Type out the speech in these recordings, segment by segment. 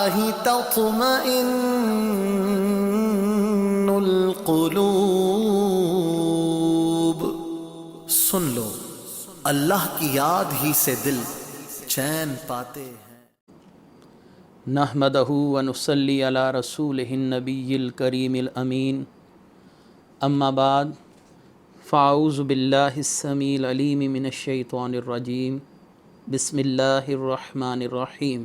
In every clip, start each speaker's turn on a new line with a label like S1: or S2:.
S1: الله تطمئن القلوب۔ سن لو، اللہ کی یاد ہی سے دل چین پاتے ہیں۔
S2: نحمدہ ونصلی علی رسولہ النبی الکریم الامین، اما بعد فاعوذ باللہ السمیع العلیم من الشیطان الرجیم، بسم اللہ الرحمن الرحیم۔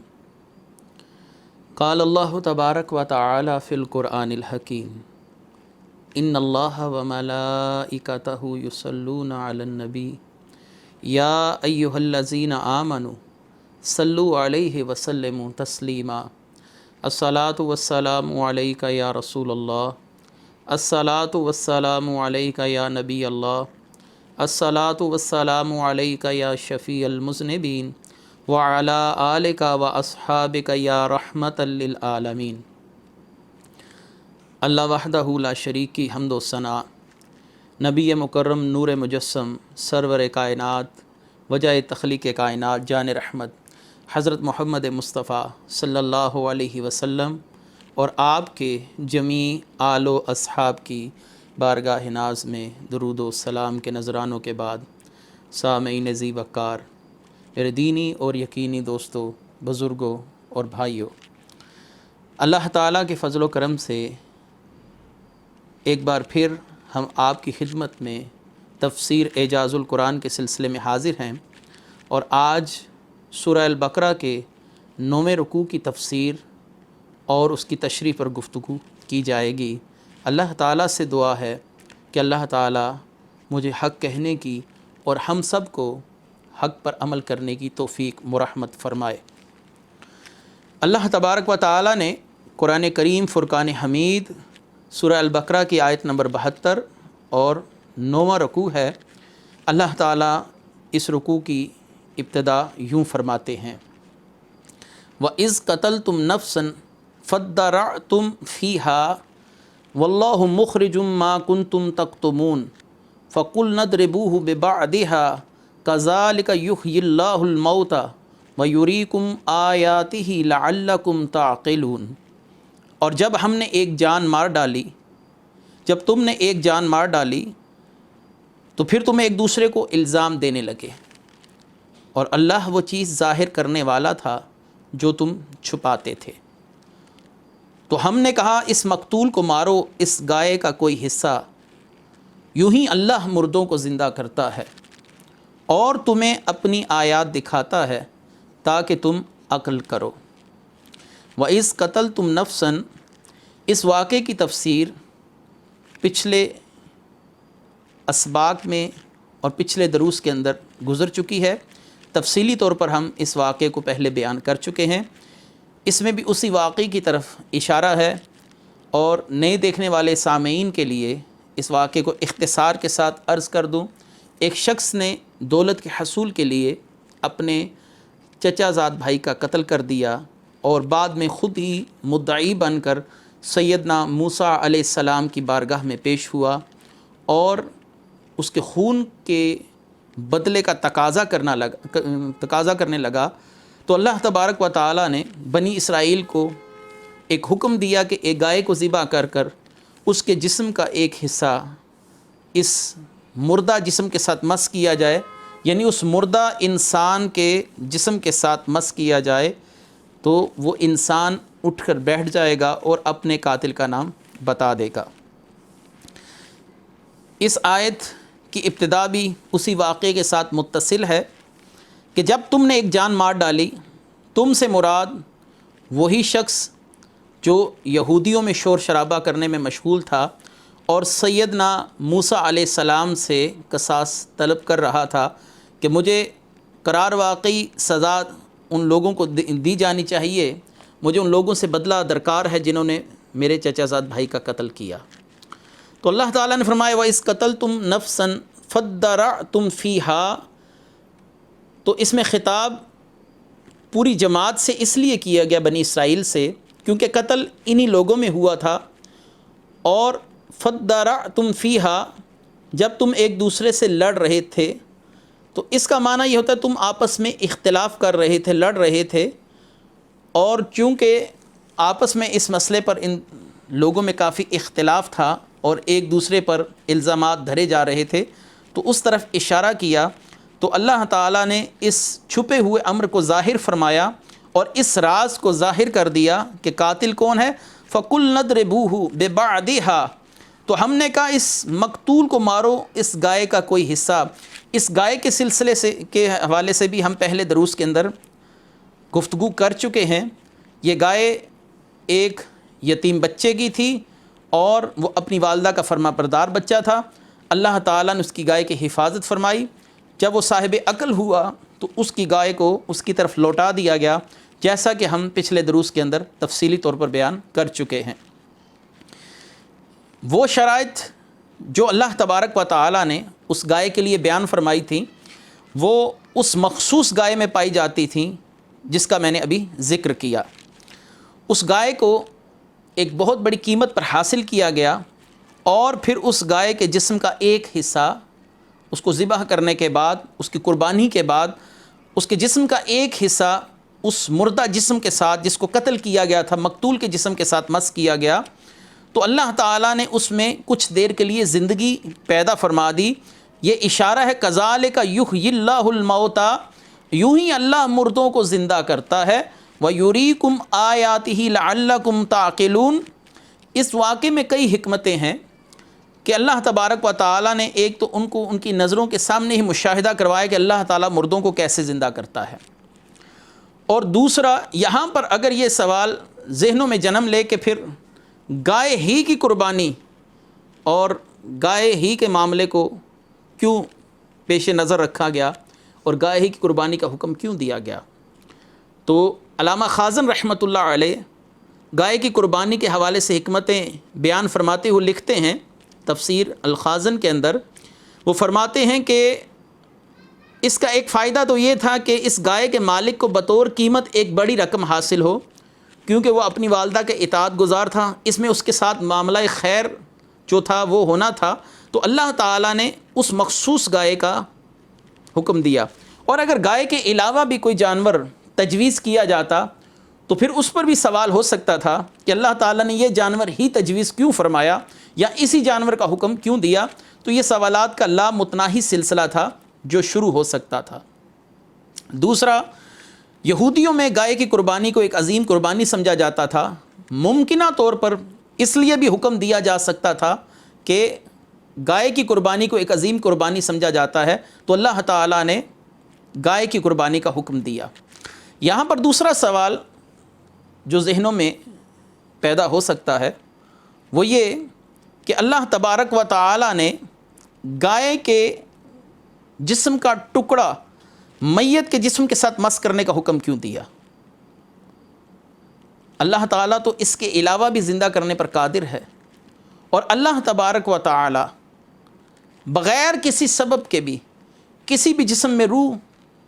S2: قال اللہ تبارک و تعالی فی القرآن الحکیم، ان اللہ وملائکتہ یصلون علی النبی یا ایہا الذین آمنوا صلوا علیہ وسلموا تسلیما۔ الصلاۃ والسلام علیک یا رسول اللہ، الصلاۃ والسلام علیک یا نبی اللہ، الصلاۃ والسلام علیک یا شفیع المذنبین وعلی آلک واصحابک یا رحمۃ للعالمین۔ اللہ وحدہ لا شریک کی حمد و ثنا، نبی مکرم نور مجسم سرور کائنات وجہ تخلیق کائنات جان رحمت حضرت محمد مصطفیٰ صلی اللہ علیہ وسلم اور آپ کے جمیع آل و اصحاب کی بارگاہ ناز میں درود و سلام کے نذرانوں کے بعد، سامعین ذی وقار، میرے دینی اور یقینی دوستوں، بزرگوں اور بھائیوں، اللہ تعالیٰ کے فضل و کرم سے ایک بار پھر ہم آپ کی خدمت میں تفسیر اعجاز القرآن کے سلسلے میں حاضر ہیں، اور آج سورہ البقرہ کے 9ویں رکوع کی تفسیر اور اس کی تشریح پر گفتگو کی جائے گی۔ اللہ تعالیٰ سے دعا ہے کہ اللہ تعالیٰ مجھے حق کہنے کی اور ہم سب کو حق پر عمل کرنے کی توفیق مرحمت فرمائے۔ اللہ تبارک و تعالیٰ نے قرآن کریم فرقان حمید سورہ البقرہ کی آیت نمبر 72 اور 9واں رکوع ہے۔ اللہ تعالیٰ اس رکوع کی ابتدا یوں فرماتے ہیں، وَإِذْ قَتَلْتُمْ نَفْسًا فَادَّارَأْتُمْ فِيهَا وَاللَّهُ مُخْرِجٌ مَا كُنْتُمْ تَكْتُمُونَ فَقُلْنَا اضْرِبُوهُ بِبَعْضِهَا كَذَلِكَ يُحْيِي اللَّهُ الْمَوْتَى وَيُرِيكُمْ آيَاتِهِ لَعَلَّكُمْ تَعْقِلُونَ۔ اور جب ہم نے ایک جان مار ڈالی، جب تم نے ایک جان مار ڈالی تو پھر تم ایک دوسرے کو الزام دینے لگے، اور اللہ وہ چیز ظاہر کرنے والا تھا جو تم چھپاتے تھے۔ تو ہم نے کہا اس مقتول کو مارو، اس گائے کا کوئی حصہ، یوں ہی اللہ مردوں کو زندہ کرتا ہے اور تمہیں اپنی آیات دکھاتا ہے تاکہ تم عقل کرو۔ وَإِذْ قَتَلْتُمْ نَفْسًا، اس واقعے کی تفسیر پچھلے اسباق میں اور پچھلے دروس کے اندر گزر چکی ہے۔ تفصیلی طور پر ہم اس واقعے کو پہلے بیان کر چکے ہیں، اس میں بھی اسی واقعے کی طرف اشارہ ہے، اور نئے دیکھنے والے سامعین کے لیے اس واقعے کو اختصار کے ساتھ عرض کر دوں۔ ایک شخص نے دولت کے حصول کے لیے اپنے چچا زاد بھائی کا قتل کر دیا، اور بعد میں خود ہی مدعی بن کر سیدنا موسیٰ علیہ السلام کی بارگاہ میں پیش ہوا اور اس کے خون کے بدلے کا تقاضا کرنے لگا۔ تو اللہ تبارک و تعالیٰ نے بنی اسرائیل کو ایک حکم دیا کہ ایک گائے کو ذبح کر کر اس کے جسم کا ایک حصہ اس مردہ جسم کے ساتھ مس کیا جائے، یعنی اس مردہ انسان کے جسم کے ساتھ مس کیا جائے تو وہ انسان اٹھ کر بیٹھ جائے گا اور اپنے قاتل کا نام بتا دے گا۔ اس آیت کی ابتدا بھی اسی واقعے کے ساتھ متصل ہے کہ جب تم نے ایک جان مار ڈالی، تم سے مراد وہی شخص جو یہودیوں میں شور شرابہ کرنے میں مشغول تھا اور سیدنا موسیٰ علیہ السلام سے قصاص طلب کر رہا تھا کہ مجھے قرار واقعی سزا ان لوگوں کو دی جانی چاہیے، مجھے ان لوگوں سے بدلہ درکار ہے جنہوں نے میرے چچا زاد بھائی کا قتل کیا۔ تو اللہ تعالیٰ نے فرمایا وَإِذْ قَتَلْتُمْ نَفْسًا فَادَّارَأْتُمْ فِيهَا، تو اس میں خطاب پوری جماعت سے اس لیے کیا گیا، بنی اسرائیل سے، کیونکہ قتل انہی لوگوں میں ہوا تھا۔ اور فَادَّارَأْتُمْ فِيهَا، جب تم ایک دوسرے سے لڑ رہے تھے تو اس کا معنی یہ ہوتا ہے تم آپس میں اختلاف کر رہے تھے، لڑ رہے تھے، اور چونکہ آپس میں اس مسئلے پر ان لوگوں میں کافی اختلاف تھا اور ایک دوسرے پر الزامات دھرے جا رہے تھے، تو اس طرف اشارہ کیا تو اللہ تعالیٰ نے اس چھپے ہوئے امر کو ظاہر فرمایا اور اس راز کو ظاہر کر دیا کہ قاتل کون ہے۔ فَقُلْ نَضْرِبُوهُ بِبَعْضِهَا، تو ہم نے کہا اس مقتول کو مارو اس گائے کا کوئی حصہ۔ اس گائے کے سلسلے سے کے حوالے سے بھی ہم پہلے دروس کے اندر گفتگو کر چکے ہیں۔ یہ گائے ایک یتیم بچے کی تھی اور وہ اپنی والدہ کا فرما بردار بچہ تھا۔ اللہ تعالیٰ نے اس کی گائے کی حفاظت فرمائی۔ جب وہ صاحب عقل ہوا تو اس کی گائے کو اس کی طرف لوٹا دیا گیا، جیسا کہ ہم پچھلے دروس کے اندر تفصیلی طور پر بیان کر چکے ہیں۔ وہ شرائط جو اللہ تبارک و تعالیٰ نے اس گائے کے لیے بیان فرمائی تھیں وہ اس مخصوص گائے میں پائی جاتی تھیں جس کا میں نے ابھی ذکر کیا۔ اس گائے کو ایک بہت بڑی قیمت پر حاصل کیا گیا اور پھر اس گائے کے جسم کا ایک حصہ اس کو ذبح کرنے کے بعد، اس کی قربانی کے بعد، اس کے جسم کا ایک حصہ اس مردہ جسم کے ساتھ جس کو قتل کیا گیا تھا، مقتول کے جسم کے ساتھ مس کیا گیا، تو اللہ تعالیٰ نے اس میں کچھ دیر کے لیے زندگی پیدا فرما دی۔ یہ اشارہ ہے کذالک یحیی اللہ الموتیٰ، یوں ہی اللہ مردوں کو زندہ کرتا ہے، وَیُرِیکُمْ آیاتہ لعلکم تعقلون۔ اس واقعے میں کئی حکمتیں ہیں کہ اللہ تبارک و تعالیٰ نے ایک تو ان کو ان کی نظروں کے سامنے ہی مشاہدہ کروایا کہ اللہ تعالیٰ مردوں کو کیسے زندہ کرتا ہے، اور دوسرا یہاں پر اگر یہ سوال ذہنوں میں جنم لے کہ پھر گائے ہی کی قربانی اور گائے ہی کے معاملے کو کیوں پیش نظر رکھا گیا اور گائے ہی کی قربانی کا حکم کیوں دیا گیا، تو علامہ خازن رحمۃ اللہ علیہ گائے کی قربانی کے حوالے سے حکمتیں بیان فرماتے ہوئے لکھتے ہیں تفسیر الخازن کے اندر۔ وہ فرماتے ہیں کہ اس کا ایک فائدہ تو یہ تھا کہ اس گائے کے مالک کو بطور قیمت ایک بڑی رقم حاصل ہو، کیونکہ وہ اپنی والدہ کے اطاعت گزار تھا، اس میں اس کے ساتھ معاملہ خیر جو تھا وہ ہونا تھا، تو اللہ تعالیٰ نے اس مخصوص گائے کا حکم دیا۔ اور اگر گائے کے علاوہ بھی کوئی جانور تجویز کیا جاتا تو پھر اس پر بھی سوال ہو سکتا تھا کہ اللہ تعالیٰ نے یہ جانور ہی تجویز کیوں فرمایا یا اسی جانور کا حکم کیوں دیا، تو یہ سوالات کا لامتناہی سلسلہ تھا جو شروع ہو سکتا تھا۔ دوسرا، یہودیوں میں گائے کی قربانی کو ایک عظیم قربانی سمجھا جاتا تھا۔ ممکنہ طور پر اس لیے بھی حکم دیا جا سکتا تھا کہ گائے کی قربانی کو ایک عظیم قربانی سمجھا جاتا ہے تو اللہ تعالیٰ نے گائے کی قربانی کا حکم دیا۔ یہاں پر دوسرا سوال جو ذہنوں میں پیدا ہو سکتا ہے وہ یہ کہ اللہ تبارک و تعالیٰ نے گائے کے جسم کا ٹکڑا میت کے جسم کے ساتھ مس کرنے کا حکم کیوں دیا؟ اللہ تعالیٰ تو اس کے علاوہ بھی زندہ کرنے پر قادر ہے، اور اللہ تبارک و تعالیٰ بغیر کسی سبب کے بھی کسی بھی جسم میں روح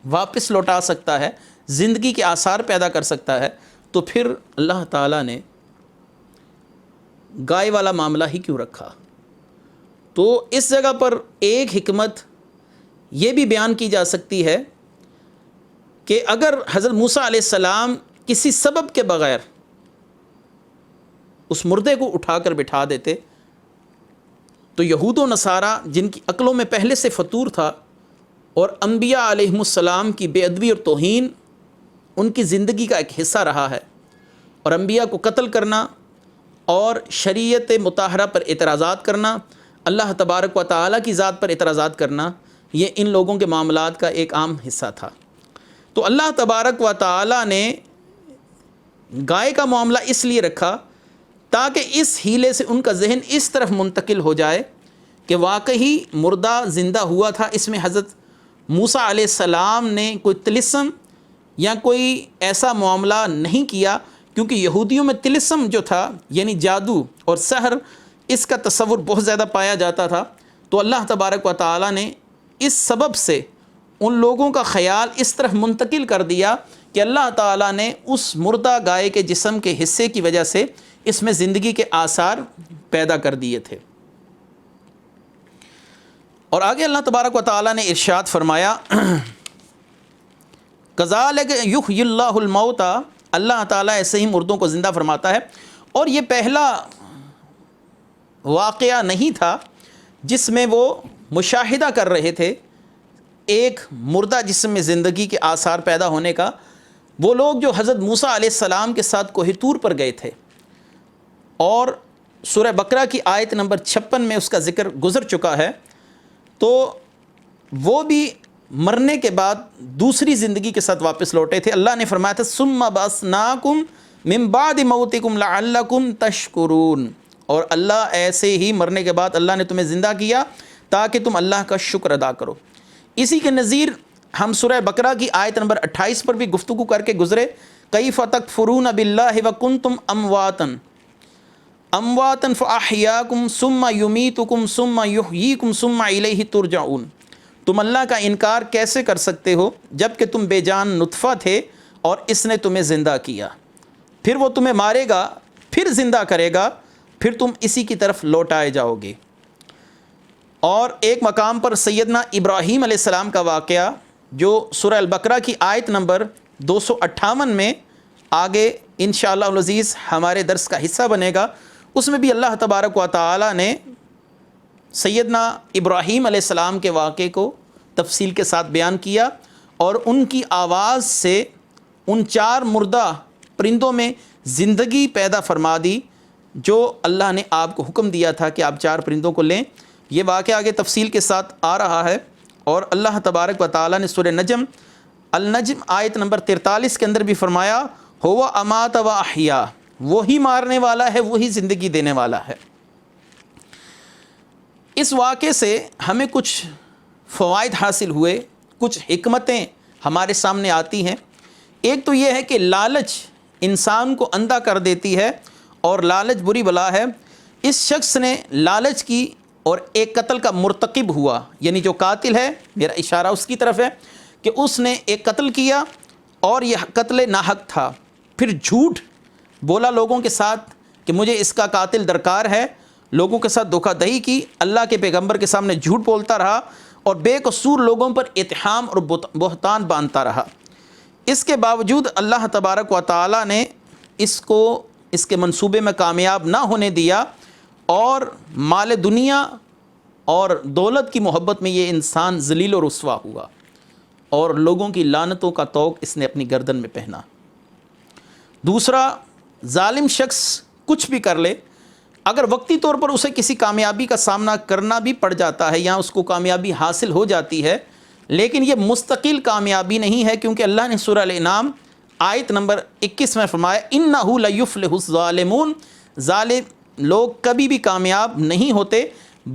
S2: واپس لوٹا سکتا ہے، زندگی کے آثار پیدا کر سکتا ہے، تو پھر اللہ تعالیٰ نے گائے والا معاملہ ہی کیوں رکھا؟ تو اس جگہ پر ایک حکمت یہ بھی بیان کی جا سکتی ہے کہ اگر حضرت موسیٰ علیہ السلام کسی سبب کے بغیر اس مردے کو اٹھا کر بٹھا دیتے تو یہود و نصارہ جن کی عقلوں میں پہلے سے فطور تھا اور انبیاء علیہم السلام کی بے ادبی اور توہین ان کی زندگی کا ایک حصہ رہا ہے، اور انبیاء کو قتل کرنا اور شریعت مطہرہ پر اعتراضات کرنا، اللہ تبارک و تعالیٰ کی ذات پر اعتراضات کرنا، یہ ان لوگوں کے معاملات کا ایک عام حصہ تھا۔ تو اللہ تبارک و تعالیٰ نے گائے کا معاملہ اس لیے رکھا تاکہ اس ہیلے سے ان کا ذہن اس طرف منتقل ہو جائے کہ واقعی مردہ زندہ ہوا تھا، اس میں حضرت موسیٰ علیہ السلام نے کوئی طلسم یا کوئی ایسا معاملہ نہیں کیا، کیونکہ یہودیوں میں طلسم جو تھا یعنی جادو اور سحر، اس کا تصور بہت زیادہ پایا جاتا تھا۔ تو اللہ تبارک و تعالیٰ نے اس سبب سے ان لوگوں کا خیال اس طرف منتقل کر دیا کہ اللہ تعالیٰ نے اس مردہ گائے کے جسم کے حصے کی وجہ سے اس میں زندگی کے آثار پیدا کر دیے تھے۔ اور آگے اللہ تبارک و تعالیٰ نے ارشاد فرمایا کذالک یحیی اللہ الموتیٰ، اللہ تعالیٰ ایسے ہی مردوں کو زندہ فرماتا ہے. اور یہ پہلا واقعہ نہیں تھا جس میں وہ مشاہدہ کر رہے تھے ایک مردہ جسم میں زندگی کے آثار پیدا ہونے کا. وہ لوگ جو حضرت موسیٰ علیہ السلام کے ساتھ کوہ طور پر گئے تھے، اور سورہ بقرہ کی آیت نمبر 56 میں اس کا ذکر گزر چکا ہے، تو وہ بھی مرنے کے بعد دوسری زندگی کے ساتھ واپس لوٹے تھے. اللہ نے فرمایا تھا ثم بعثناکم من بعد موتکم لعلکم تشکرون، اور اللہ ایسے ہی مرنے کے بعد اللہ نے تمہیں زندہ کیا تاکہ تم اللہ کا شکر ادا کرو. اسی کے نظیر ہم سورہ بقرہ کی آیت نمبر 28 پر بھی گفتگو کر کے گزرے. کیف تکفرون باللہ وکنتم امواتا فاحیاکم ثم یمیتکم ثم یحییکم ثم الیہ ترجعون. تم اللہ کا انکار کیسے کر سکتے ہو جب کہ تم بے جان نطفہ تھے اور اس نے تمہیں زندہ کیا، پھر وہ تمہیں مارے گا، پھر زندہ کرے گا، پھر تم اسی کی طرف لوٹائے جاؤ گے. اور ایک مقام پر سیدنا ابراہیم علیہ السلام کا واقعہ جو سورہ البقرہ کی آیت نمبر 258 میں آگے انشاءاللہ العزیز ہمارے درس کا حصہ بنے گا، اس میں بھی اللہ تبارک و تعالی نے سیدنا ابراہیم علیہ السلام کے واقعے کو تفصیل کے ساتھ بیان کیا، اور ان کی آواز سے ان 4 مردہ پرندوں میں زندگی پیدا فرما دی جو اللہ نے آپ کو حکم دیا تھا کہ آپ 4 پرندوں کو لیں. یہ واقعہ آگے تفصیل کے ساتھ آ رہا ہے. اور اللہ تبارک و تعالی نے سورہ النجم آیت نمبر 43 کے اندر بھی فرمایا ہوا امات و احیا، وہی مارنے والا ہے، وہی زندگی دینے والا ہے. اس واقعے سے ہمیں کچھ فوائد حاصل ہوئے، کچھ حکمتیں ہمارے سامنے آتی ہیں. ایک تو یہ ہے کہ لالچ انسان کو اندھا کر دیتی ہے، اور لالچ بری بلا ہے. اس شخص نے لالچ کی اور ایک قتل کا مرتکب ہوا، یعنی جو قاتل ہے، میرا اشارہ اس کی طرف ہے کہ اس نے ایک قتل کیا اور یہ قتل ناحق تھا. پھر جھوٹ بولا لوگوں کے ساتھ کہ مجھے اس کا قاتل درکار ہے، لوگوں کے ساتھ دھوکہ دہی کی، اللہ کے پیغمبر کے سامنے جھوٹ بولتا رہا، اور بے قصور لوگوں پر اتہام اور بہتان باندھتا رہا. اس کے باوجود اللہ تبارک و تعالی نے اس کو اس کے منصوبے میں کامیاب نہ ہونے دیا، اور مال دنیا اور دولت کی محبت میں یہ انسان ذلیل و رسوا ہوا، اور لوگوں کی لعنتوں کا طوق اس نے اپنی گردن میں پہنا. دوسرا، ظالم شخص کچھ بھی کر لے، اگر وقتی طور پر اسے کسی کامیابی کا سامنا کرنا بھی پڑ جاتا ہے یا اس کو کامیابی حاصل ہو جاتی ہے، لیکن یہ مستقل کامیابی نہیں ہے، کیونکہ اللہ نے سورہ الانعام آیت نمبر 21 میں فرمایا اِنَّهُ لَيُفْلِحُ الظَّالِمُونَ، ظالم لوگ کبھی بھی کامیاب نہیں ہوتے.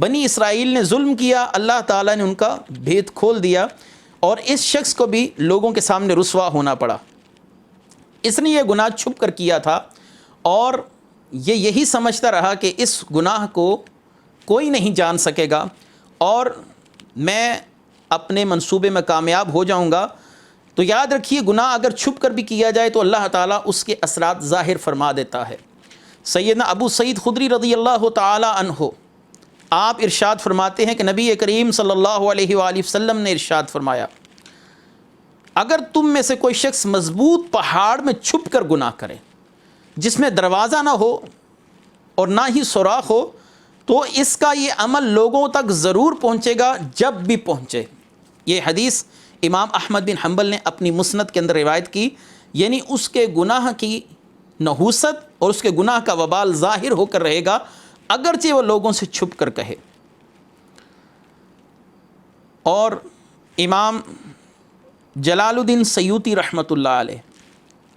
S2: بنی اسرائیل نے ظلم کیا، اللہ تعالیٰ نے ان کا بھید کھول دیا، اور اس شخص کو بھی لوگوں کے سامنے رسوا ہونا پڑا. اس نے یہ گناہ چھپ کر کیا تھا، اور یہ یہی سمجھتا رہا کہ اس گناہ کو کوئی نہیں جان سکے گا، اور میں اپنے منصوبے میں کامیاب ہو جاؤں گا. تو یاد رکھیے، گناہ اگر چھپ کر بھی کیا جائے تو اللہ تعالیٰ اس کے اثرات ظاہر فرما دیتا ہے. سیدنا ابو سعید خدری رضی اللہ تعالی عنہ آپ ارشاد فرماتے ہیں کہ نبی کریم صلی اللہ علیہ وآلہ وسلم نے ارشاد فرمایا، اگر تم میں سے کوئی شخص مضبوط پہاڑ میں چھپ کر گناہ کرے جس میں دروازہ نہ ہو اور نہ ہی سوراخ ہو، تو اس کا یہ عمل لوگوں تک ضرور پہنچے گا جب بھی پہنچے. یہ حدیث امام احمد بن حنبل نے اپنی مسند کے اندر روایت کی. یعنی اس کے گناہ کی نحوست اور اس کے گناہ کا وبال ظاہر ہو کر رہے گا، اگرچہ وہ لوگوں سے چھپ کر کہے. اور امام جلال الدین سیوطی رحمۃ اللہ علیہ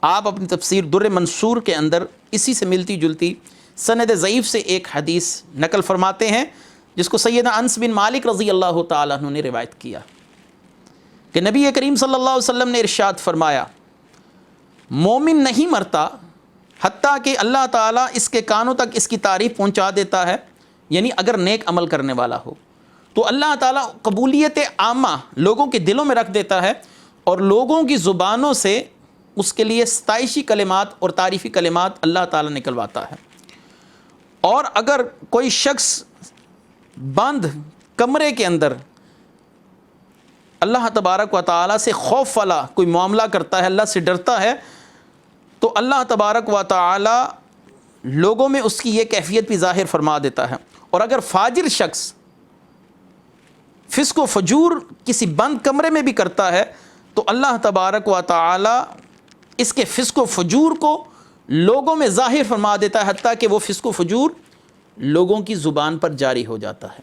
S2: آپ اپنی تفسیر در منصور کے اندر اسی سے ملتی جلتی سند ضعیف سے ایک حدیث نقل فرماتے ہیں، جس کو سیدنا انس بن مالک رضی اللہ تعالیٰ عنہ نے روایت کیا کہ نبی کریم صلی اللہ علیہ وسلم نے ارشاد فرمایا، مومن نہیں مرتا حتیٰ کہ اللہ تعالیٰ اس کے کانوں تک اس کی تعریف پہنچا دیتا ہے. یعنی اگر نیک عمل کرنے والا ہو تو اللہ تعالیٰ قبولیت عامہ لوگوں کے دلوں میں رکھ دیتا ہے، اور لوگوں کی زبانوں سے اس کے لیے ستائشی کلمات اور تعریفی کلمات اللہ تعالیٰ نکلواتا ہے. اور اگر کوئی شخص بند کمرے کے اندر اللہ تبارک و تعالیٰ سے خوف والا کوئی معاملہ کرتا ہے، اللہ سے ڈرتا ہے، تو اللہ تبارک و تعالی لوگوں میں اس کی یہ کیفیت بھی ظاہر فرما دیتا ہے. اور اگر فاجر شخص فسق و فجور کسی بند کمرے میں بھی کرتا ہے تو اللہ تبارک و تعالی اس کے فسق و فجور کو لوگوں میں ظاہر فرما دیتا ہے، حتیٰ کہ وہ فسق و فجور لوگوں کی زبان پر جاری ہو جاتا ہے.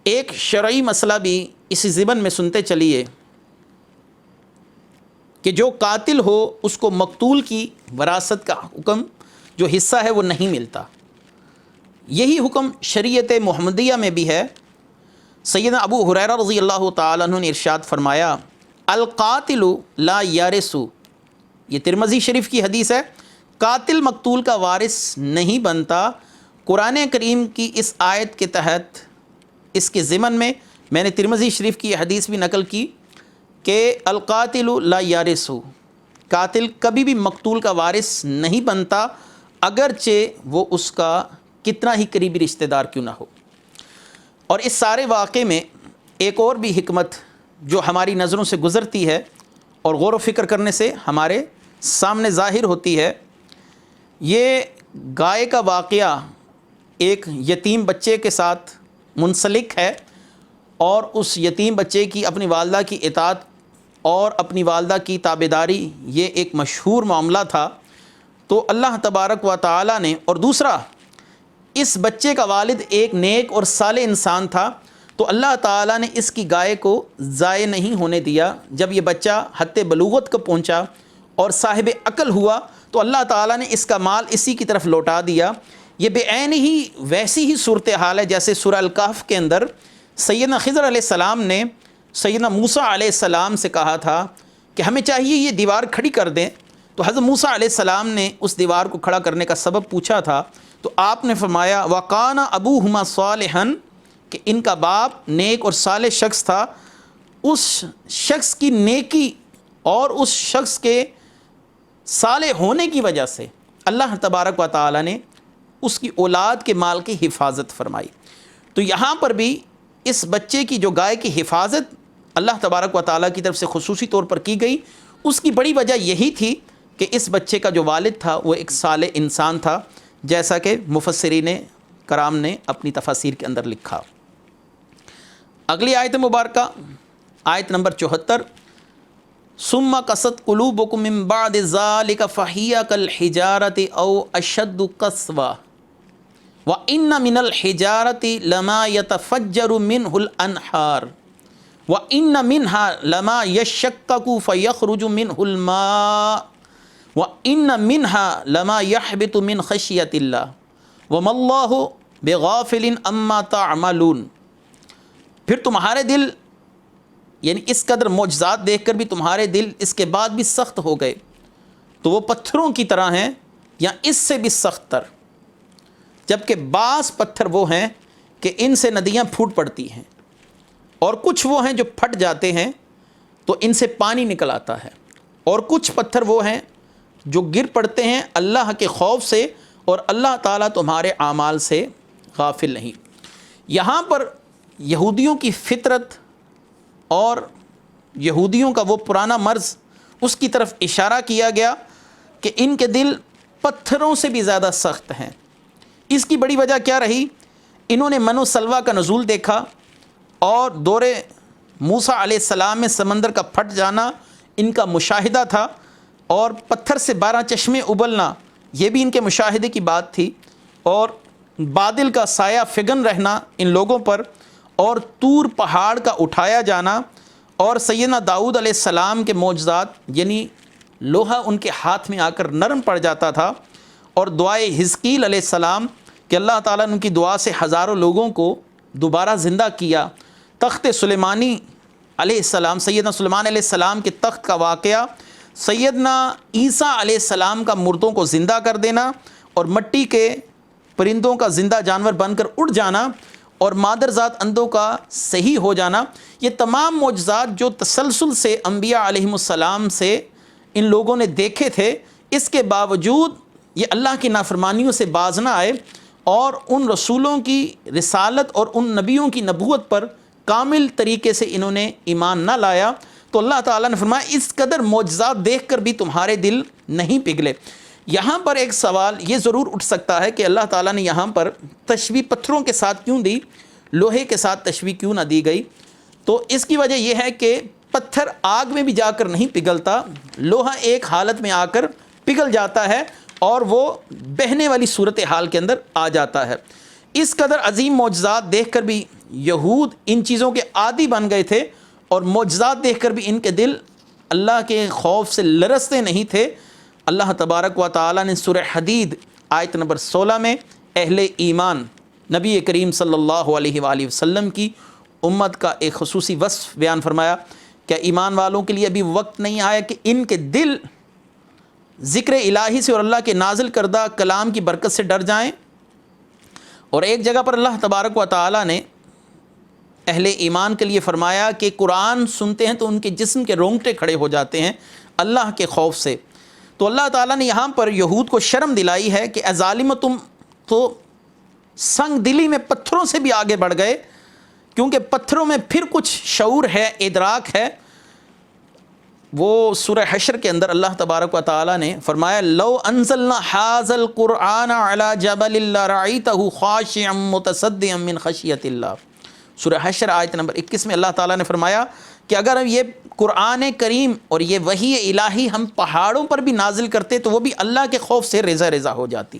S2: ایک شرعی مسئلہ بھی اسی ضمن میں سنتے چلیے کہ جو قاتل ہو اس کو مقتول کی وراثت کا حکم جو حصہ ہے وہ نہیں ملتا. یہی حکم شریعت محمدیہ میں بھی ہے. سیدنا ابو ہریرہ رضی اللہ تعالیٰ عنہ نے ارشاد فرمایا القاتل لا یارث، یہ ترمذی شریف کی حدیث ہے، قاتل مقتول کا وارث نہیں بنتا. قرآن کریم کی اس آیت کے تحت اس کے ضمن میں نے ترمذی شریف کی یہ حدیث بھی نقل کی کہ القاتل لا یارث، قاتل کبھی بھی مقتول کا وارث نہیں بنتا اگرچہ وہ اس کا کتنا ہی قریبی رشتہ دار کیوں نہ ہو. اور اس سارے واقعے میں ایک اور بھی حکمت جو ہماری نظروں سے گزرتی ہے اور غور و فکر کرنے سے ہمارے سامنے ظاہر ہوتی ہے. یہ گائے کا واقعہ ایک یتیم بچے کے ساتھ منسلک ہے، اور اس یتیم بچے کی اپنی والدہ کی اطاعت اور اپنی والدہ کی تابعداری یہ ایک مشہور معاملہ تھا. تو اللہ تبارک و تعالی نے، اور دوسرا اس بچے کا والد ایک نیک اور صالح انسان تھا، تو اللہ تعالیٰ نے اس کی گائے کو ضائع نہیں ہونے دیا. جب یہ بچہ حد بلوغت کو پہنچا اور صاحب عقل ہوا تو اللہ تعالیٰ نے اس کا مال اسی کی طرف لوٹا دیا. یہ بے عین ہی ویسی ہی صورتحال ہے جیسے سورہ الکہف کے اندر سیدنا خضر علیہ السلام نے سیدنا موسیٰ علیہ السلام سے کہا تھا کہ ہمیں چاہیے یہ دیوار کھڑی کر دیں. تو حضرت موسیٰ علیہ السلام نے اس دیوار کو کھڑا کرنے کا سبب پوچھا تھا، تو آپ نے فرمایا وَقَانَ أَبُوهُمَا صَالِحًا، کہ ان کا باپ نیک اور صالح شخص تھا. اس شخص کی نیکی اور اس شخص کے صالح ہونے کی وجہ سے اللہ تبارک و تعالی نے اس کی اولاد کے مال کی حفاظت فرمائی. تو یہاں پر بھی اس بچے کی جو گائے کی حفاظت اللہ تبارک و تعالی کی طرف سے خصوصی طور پر کی گئی، اس کی بڑی وجہ یہی تھی کہ اس بچے کا جو والد تھا وہ ایک صالح انسان تھا، جیسا کہ مفسرین کرام نے اپنی تفاسیر کے اندر لکھا. اگلی آیت مبارکہ آیت نمبر 74 ثم قست قلوبکم من بعد ذلك فهي كالحجارة او اشد قسوة وان من الحجارة لما يتفجر منه الانهار وان منها لما يشقق فيخرج منه الماء وان منها لما يحبط من خشية الله وما الله بغافل عما تعملون. پھر تمہارے دل، یعنی اس قدر معجزات دیکھ کر بھی تمہارے دل اس کے بعد بھی سخت ہو گئے تو وہ پتھروں کی طرح ہیں یا اس سے بھی سخت تر. جبکہ بعض پتھر وہ ہیں کہ ان سے ندیاں پھوٹ پڑتی ہیں، اور کچھ وہ ہیں جو پھٹ جاتے ہیں تو ان سے پانی نکل آتا ہے، اور کچھ پتھر وہ ہیں جو گر پڑتے ہیں اللہ کے خوف سے، اور اللہ تعالیٰ تمہارے اعمال سے غافل نہیں. یہاں پر یہودیوں کی فطرت اور یہودیوں کا وہ پرانا مرض اس کی طرف اشارہ کیا گیا کہ ان کے دل پتھروں سے بھی زیادہ سخت ہیں. اس کی بڑی وجہ کیا رہی؟ انہوں نے من و سلویٰ کا نزول دیکھا، اور دور موسیٰ علیہ السلام میں سمندر کا پھٹ جانا ان کا مشاہدہ تھا، اور پتھر سے 12 چشمے ابلنا یہ بھی ان کے مشاہدے کی بات تھی، اور بادل کا سایہ فگن رہنا ان لوگوں پر، اور طور پہاڑ کا اٹھایا جانا، اور سیدنا داؤد علیہ السلام کے معجزات، یعنی لوہا ان کے ہاتھ میں آ کر نرم پڑ جاتا تھا، اور دعائے حزقیل علیہ السلام کہ اللہ تعالیٰ نے ان کی دعا سے ہزاروں لوگوں کو دوبارہ زندہ کیا. تخت سلیمانی علیہ السلام، سیدنا سلیمان علیہ السلام کے تخت کا واقعہ، سیدنا عیسیٰ علیہ السلام کا مردوں کو زندہ کر دینا، اور مٹی کے پرندوں کا زندہ جانور بن کر اڑ جانا، اور مادرزاد اندھوں کا صحیح ہو جانا، یہ تمام معجزات جو تسلسل سے انبیاء علیہم السلام سے ان لوگوں نے دیکھے تھے، اس کے باوجود یہ اللہ کی نافرمانیوں سے باز نہ آئے، اور ان رسولوں کی رسالت اور ان نبیوں کی نبوت پر کامل طریقے سے انہوں نے ایمان نہ لایا. تو اللہ تعالیٰ نے فرمایا اس قدر معجزات دیکھ کر بھی تمہارے دل نہیں پگھلے۔ یہاں پر ایک سوال یہ ضرور اٹھ سکتا ہے کہ اللہ تعالیٰ نے یہاں پر تشبیہ پتھروں کے ساتھ کیوں دی، لوہے کے ساتھ تشبیہ کیوں نہ دی گئی؟ تو اس کی وجہ یہ ہے کہ پتھر آگ میں بھی جا کر نہیں پگھلتا، لوہا ایک حالت میں آ کر پگھل جاتا ہے اور وہ بہنے والی صورتحال کے اندر آ جاتا ہے۔ اس قدر عظیم معجزات دیکھ کر بھی یہود ان چیزوں کے عادی بن گئے تھے، اور معجزات دیکھ کر بھی ان کے دل اللہ کے خوف سے لرزتے نہیں تھے۔ اللہ تبارک و تعالیٰ نے سورہ حدید آیت نمبر 16 میں اہل ایمان نبی کریم صلی اللہ علیہ وآلہ وسلم کی امت کا ایک خصوصی وصف بیان فرمایا، کیا ایمان والوں کے لیے ابھی وقت نہیں آیا کہ ان کے دل ذکر الہی سے اور اللہ کے نازل کردہ کلام کی برکت سے ڈر جائیں؟ اور ایک جگہ پر اللہ تبارک و تعالیٰ نے اہل ایمان کے لیے فرمایا کہ قرآن سنتے ہیں تو ان کے جسم کے رونگٹے کھڑے ہو جاتے ہیں اللہ کے خوف سے۔ تو اللہ تعالیٰ نے یہاں پر یہود کو شرم دلائی ہے کہ اے ظالم، تم تو سنگ دلی میں پتھروں سے بھی آگے بڑھ گئے، کیونکہ پتھروں میں پھر کچھ شعور ہے، ادراک ہے۔ وہ سورہ حشر کے اندر اللہ تبارک و تعالیٰ نے فرمایا لو انزلنا ھذا القرآن علی جبل لرأیتہ خاشعا متصدعا من خشیۃ اللہ۔ سورہ حشر آیت نمبر 21 میں اللہ تعالیٰ نے فرمایا کہ اگر یہ قرآن کریم اور یہ وحی الہی ہم پہاڑوں پر بھی نازل کرتے تو وہ بھی اللہ کے خوف سے ریزہ ریزہ ہو جاتی،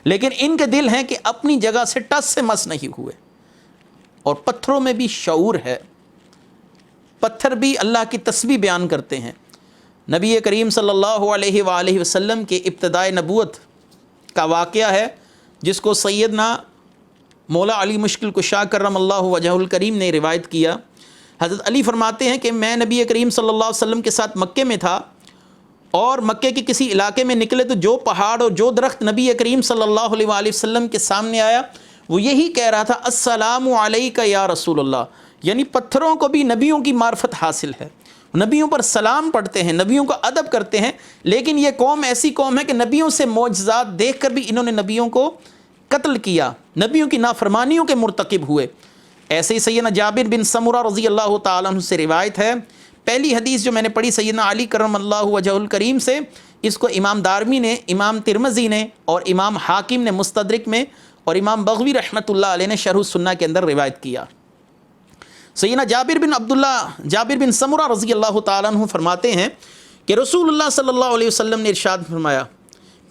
S2: لیکن ان کے دل ہیں کہ اپنی جگہ سے ٹس سے مس نہیں ہوئے، اور پتھروں میں بھی شعور ہے، پتھر بھی اللہ کی تسبیح بیان کرتے ہیں۔ نبی کریم صلی اللہ علیہ وآلہ وسلم کے ابتدائے نبوت کا واقعہ ہے، جس کو سیدنا مولا علی مشکل کشا کرم اللہ وجہہ الکریم نے روایت کیا۔ حضرت علی فرماتے ہیں کہ میں نبی کریم صلی اللہ علیہ وسلم کے ساتھ مکے میں تھا، اور مکے کے کسی علاقے میں نکلے تو جو پہاڑ اور جو درخت نبی کریم صلی اللہ علیہ وآلہ وسلم کے سامنے آیا وہ یہی کہہ رہا تھا السلام علیکہ یا رسول اللہ، یعنی پتھروں کو بھی نبیوں کی معرفت حاصل ہے، نبیوں پر سلام پڑھتے ہیں، نبیوں کا ادب کرتے ہیں۔ لیکن یہ قوم ایسی قوم ہے کہ نبیوں سے معجزات دیکھ کر بھی انہوں نے نبیوں کو قتل کیا، نبیوں کی نافرمانیوں کے مرتکب ہوئے۔ ایسے ہی سیدنا جابر بن سمرہ رضی اللہ تعالیٰ عنہ سے روایت ہے، پہلی حدیث جو میں نے پڑھی سیدنا علی کرم اللہ وجہ الکریم سے، اس کو امام دارمی نے، امام ترمذی نے اور امام حاکم نے مستدرک میں، اور امام بغوی رحمۃ اللہ علیہ نے شرح السنہ کے اندر روایت کیا۔ سیدنا جابر بن سمرہ رضی اللہ تعالیٰ عنہ فرماتے ہیں کہ رسول اللہ صلی اللہ علیہ وسلم نے ارشاد فرمایا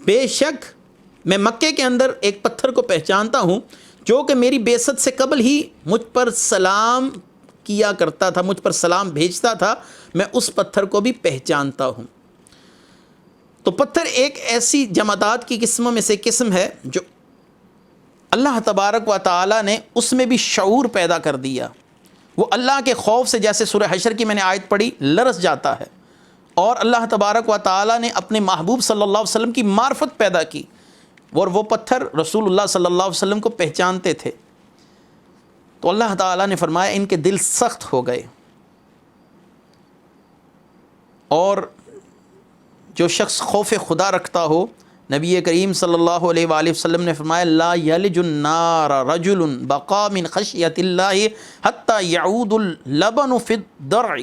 S2: بے شک میں مکے کے اندر ایک پتھر کو پہچانتا ہوں جو کہ میری بعثت سے قبل ہی مجھ پر سلام کیا کرتا تھا، مجھ پر سلام بھیجتا تھا، میں اس پتھر کو بھی پہچانتا ہوں۔ تو پتھر ایک ایسی جمادات کی قسموں میں سے قسم ہے جو اللہ تبارک و تعالیٰ نے اس میں بھی شعور پیدا کر دیا، وہ اللہ کے خوف سے، جیسے سورہ حشر کی میں نے آیت پڑھی، لرز جاتا ہے، اور اللہ تبارک و تعالیٰ نے اپنے محبوب صلی اللہ علیہ وسلم کی معرفت پیدا کی، اور وہ پتھر رسول اللہ صلی اللہ علیہ وسلم کو پہچانتے تھے۔ تو اللہ تعالیٰ نے فرمایا ان کے دل سخت ہو گئے، اور جو شخص خوف خدا رکھتا ہو، نبی کریم صلی اللہ علیہ وآلہ وسلم نے فرمایا لا یلج النار رجل بقا من خشیت اللہ حتی یعود اللبن فی الضرع،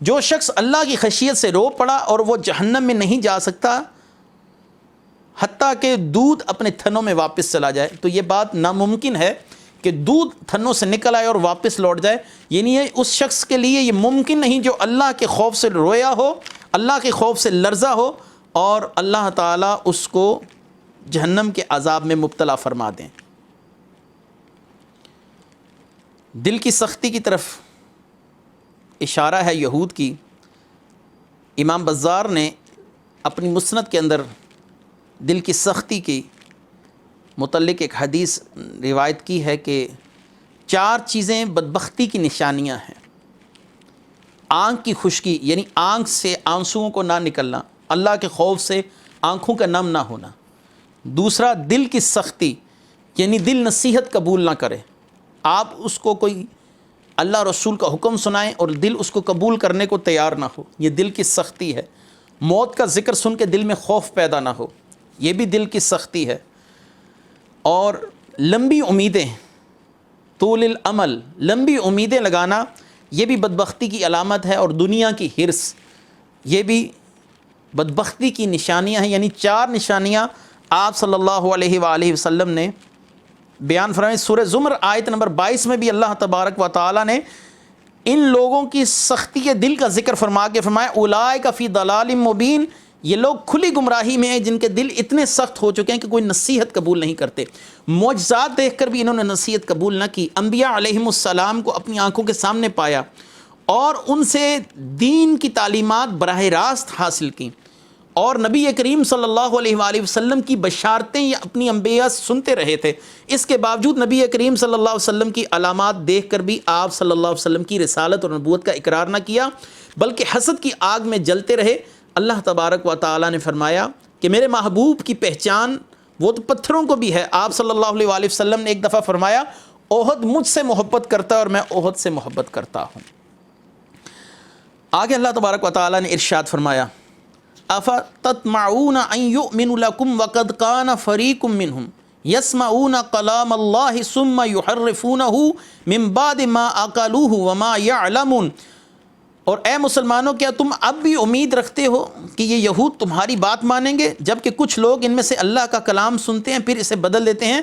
S2: جو شخص اللہ کی خشیت سے رو پڑا اور وہ جہنم میں نہیں جا سکتا حتیٰ کہ دودھ اپنے تھنوں میں واپس چلا جائے۔ تو یہ بات ناممکن ہے کہ دودھ تھنوں سے نکل آئے اور واپس لوٹ جائے، یعنی اس شخص کے لیے یہ ممکن نہیں جو اللہ کے خوف سے رویا ہو، اللہ کے خوف سے لرزا ہو، اور اللہ تعالیٰ اس کو جہنم کے عذاب میں مبتلا فرما دیں۔ دل کی سختی کی طرف اشارہ ہے یہود کی۔ امام بزار نے اپنی مسند کے اندر دل کی سختی کی متعلق ایک حدیث روایت کی ہے کہ 4 چیزیں بدبختی کی نشانیاں ہیں۔ آنکھ کی خشکی، یعنی آنکھ سے آنسوؤں کو نہ نکلنا، اللہ کے خوف سے آنکھوں کا نم نہ ہونا۔ دوسرا دل کی سختی، یعنی دل نصیحت قبول نہ کرے، آپ اس کو کوئی اللہ رسول کا حکم سنائیں اور دل اس کو قبول کرنے کو تیار نہ ہو، یہ دل کی سختی ہے۔ موت کا ذکر سن کے دل میں خوف پیدا نہ ہو، یہ بھی دل کی سختی ہے۔ اور لمبی امیدیں، طول العمل، لمبی امیدیں لگانا، یہ بھی بدبختی کی علامت ہے، اور دنیا کی حرص یہ بھی بدبختی کی نشانیاں ہیں۔ یعنی 4 نشانیاں آپ صلی اللہ علیہ وآلہ وسلم نے بیان فرمائے۔ سورہ زمر آیت نمبر 22 میں بھی اللہ تبارک و تعالی نے ان لوگوں کی سختی دل کا ذکر فرما کے فرمایا اولئک فی ضلال مبین، یہ لوگ کھلی گمراہی میں ہیں جن کے دل اتنے سخت ہو چکے ہیں کہ کوئی نصیحت قبول نہیں کرتے۔ معجزات دیکھ کر بھی انہوں نے نصیحت قبول نہ کی، انبیاء علیہم السلام کو اپنی آنکھوں کے سامنے پایا اور ان سے دین کی تعلیمات براہ راست حاصل کی، اور نبی کریم صلی اللہ علیہ وآلہ وسلم کی بشارتیں یہ اپنی انبیاء سنتے رہے تھے۔ اس کے باوجود نبی کریم صلی اللہ علیہ وسلم کی علامات دیکھ کر بھی آپ صلی اللہ علیہ وسلم کی رسالت اور نبوت کا اقرار نہ کیا، بلکہ حسد کی آگ میں جلتے رہے۔ اللہ تبارک و تعالی نے فرمایا کہ میرے محبوب کی پہچان وہ تو پتھروں کو بھی ہے۔ آپ صلی اللہ علیہ وآلہ وسلم نے ایک دفعہ فرمایا احد مجھ سے محبت کرتا ہے اور میں احد سے محبت کرتا ہوں۔ آگے اللہ تبارک و تعالی نے ارشاد فرمایا افتطمعون ان یؤمنوا لکم وقد کان فریق منہم یسمعون کلام اللہ ثم یحرفونہ من بعد ما عقلوہ وما یعلمون، اور اے مسلمانوں کیا تم اب بھی امید رکھتے ہو کہ یہ یہود تمہاری بات مانیں گے جبکہ کچھ لوگ ان میں سے اللہ کا کلام سنتے ہیں پھر اسے بدل دیتے ہیں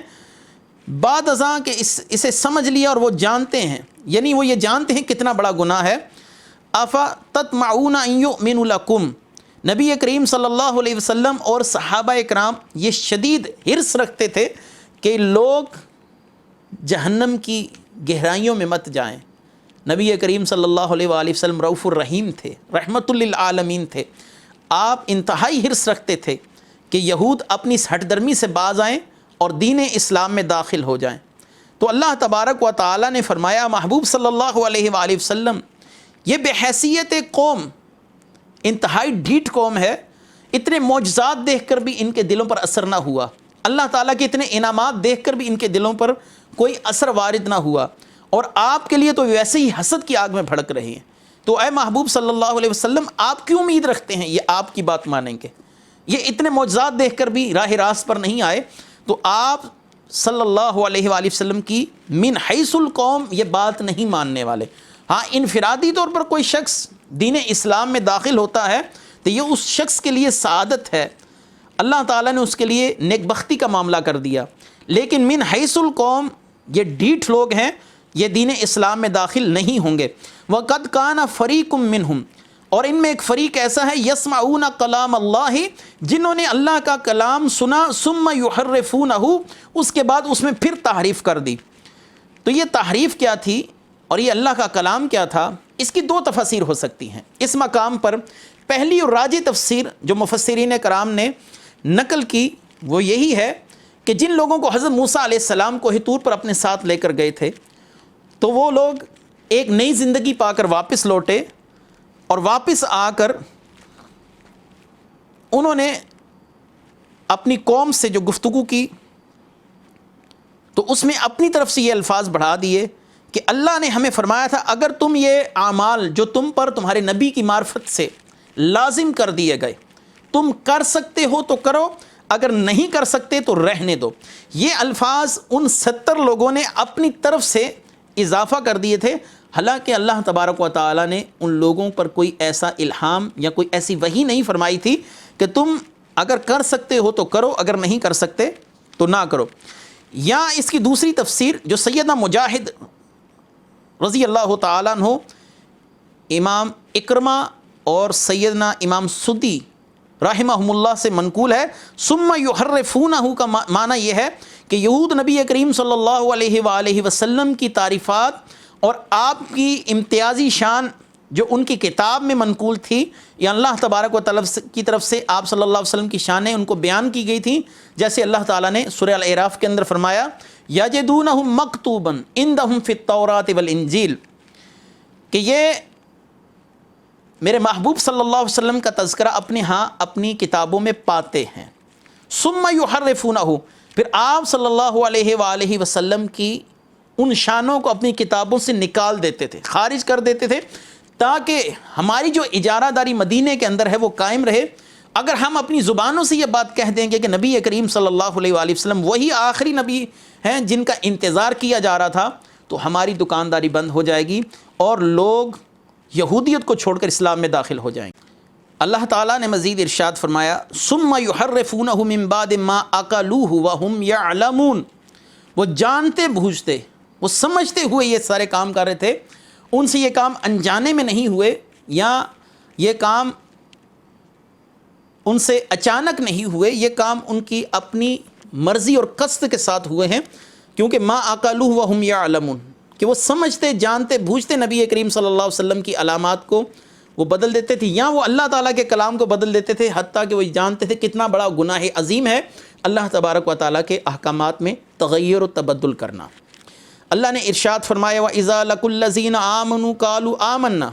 S2: بعد ازاں کہ اسے سمجھ لیا اور وہ جانتے ہیں، یعنی وہ یہ جانتے ہیں کتنا بڑا گناہ ہے۔ افتطمعون ان یؤمنوا لکم، نبی کریم صلی اللہ علیہ وسلم اور صحابہ کرام یہ شدید حرص رکھتے تھے کہ لوگ جہنم کی گہرائیوں میں مت جائیں۔ نبی کریم صلی اللہ علیہ وآلہ وسلم رؤوف الرحیم تھے، رحمت للعالمین تھے۔ آپ انتہائی حرص رکھتے تھے کہ یہود اپنی اس ہٹ درمی سے باز آئیں اور دین اسلام میں داخل ہو جائیں۔ تو اللہ تبارک و تعالی نے فرمایا محبوب صلی اللہ علیہ وآلہ وسلم یہ بحیثیت قوم انتہائی ڈھیٹ قوم ہے، اتنے معجزات دیکھ کر بھی ان کے دلوں پر اثر نہ ہوا، اللہ تعالیٰ کے اتنے انعامات دیکھ کر بھی ان کے دلوں پر کوئی اثر وارد نہ ہوا، اور آپ کے لیے تو ویسے ہی حسد کی آگ میں بھڑک رہے ہیں۔ تو اے محبوب صلی اللہ علیہ وسلم آپ کیوں امید رکھتے ہیں یہ آپ کی بات مانیں گے؟ یہ اتنے معجزات دیکھ کر بھی راہ راست پر نہیں آئے، تو آپ صلی اللہ علیہ وآلہ وسلم کی من حیث القوم یہ بات نہیں ماننے والے۔ ہاں انفرادی طور پر کوئی شخص دین اسلام میں داخل ہوتا ہے تو یہ اس شخص کے لیے سعادت ہے، اللہ تعالیٰ نے اس کے لیے نیک بختی کا معاملہ کر دیا، لیکن من حیث القوم یہ ڈھیٹ لوگ ہیں، یہ دین اسلام میں داخل نہیں ہوں گے۔ وَقَدْ كَانَ فَرِيقٌ مِّنْهُمْ، اور ان میں ایک فریق ایسا ہے یسمعون کلام اللہ جنہوں نے اللہ کا کلام سنا ثم یحرفونہ، اس کے بعد اس میں پھر تحریف کر دی۔ تو یہ تحریف کیا تھی اور یہ اللہ کا کلام کیا تھا، اس کی 2 تفسیر ہو سکتی ہیں اس مقام پر۔ پہلی اور راجح تفسیر جو مفسرین کرام نے نقل کی وہ یہی ہے کہ جن لوگوں کو حضرت موسیٰ علیہ السلام کوہ طور پر اپنے ساتھ لے کر گئے تھے تو وہ لوگ ایک نئی زندگی پا کر واپس لوٹے، اور واپس آ کر انہوں نے اپنی قوم سے جو گفتگو کی تو اس میں اپنی طرف سے یہ الفاظ بڑھا دیے کہ اللہ نے ہمیں فرمایا تھا اگر تم یہ اعمال جو تم پر تمہارے نبی کی معرفت سے لازم کر دیے گئے تم کر سکتے ہو تو کرو، اگر نہیں کر سکتے تو رہنے دو۔ یہ الفاظ ان 70 لوگوں نے اپنی طرف سے اضافہ کر دیے تھے، حالانکہ اللہ تبارک و تعالی نے ان لوگوں پر کوئی ایسا الہام یا کوئی ایسی وحی نہیں فرمائی تھی کہ تم اگر کر سکتے ہو تو کرو، اگر نہیں کر سکتے تو نہ کرو۔ یا اس کی دوسری تفسیر جو سیدنا مجاہد رضی اللہ تعالیٰ عنہ، امام اکرمہ اور سیدنا امام سدی رحمہم اللہ سے منقول ہے، ثم یحرفونہ کا معنی یہ ہے کہ یہود نبی کریم صلی اللہ علیہ وآلہ وسلم کی تعریفات اور آپ کی امتیازی شان جو ان کی کتاب میں منقول تھی یا اللہ تبارک و تعالیٰ کی طرف سے آپ صلی اللہ علیہ وسلم کی شانیں ان کو بیان کی گئی تھیں، جیسے اللہ تعالیٰ نے سورہ الاعراف کے اندر فرمایا یجدونہ مکتوبا عندہم فی التوراۃ والانجیل، کہ یہ میرے محبوب صلی اللہ علیہ وسلم کا تذکرہ اپنے ہاں اپنی کتابوں میں پاتے ہیں۔ ثم یحرفونہ، پھر آپ صلی اللہ علیہ وآلہ وسلم کی ان شانوں کو اپنی کتابوں سے نکال دیتے تھے، خارج کر دیتے تھے، تاکہ ہماری جو اجارہ داری مدینے کے اندر ہے وہ قائم رہے۔ اگر ہم اپنی زبانوں سے یہ بات کہہ دیں گے کہ نبی کریم صلی اللہ علیہ وآلہ وسلم وہی آخری نبی ہیں جن کا انتظار کیا جا رہا تھا، تو ہماری دکانداری بند ہو جائے گی اور لوگ یہودیت کو چھوڑ کر اسلام میں داخل ہو جائیں گے۔ اللہ تعالیٰ نے مزید ارشاد فرمایا ثم یحرفونہ من بعد ما عقلوہ وہم یعلمون، وہ جانتے بوجھتے، وہ سمجھتے ہوئے یہ سارے کام کر رہے تھے، ان سے یہ کام انجانے میں نہیں ہوئے یا یہ کام ان سے اچانک نہیں ہوئے، یہ کام ان کی اپنی مرضی اور قصد کے ساتھ ہوئے ہیں، کیونکہ ما عقلوہ وہم یعلمون، کہ وہ سمجھتے جانتے بوجھتے نبی کریم صلی اللہ علیہ وسلم کی علامات کو وہ بدل دیتے تھے، یا وہ اللہ تعالیٰ کے کلام کو بدل دیتے تھے، حتیٰ کہ وہ جانتے تھے کتنا بڑا گناہ عظیم ہے اللہ تبارک و تعالیٰ کے احکامات میں تغیر و تبدل کرنا۔ اللہ نے ارشاد فرمایا وَإِذَا لَقُوا الَّذِينَ آمَنُوا قَالُوا آمَنَّا،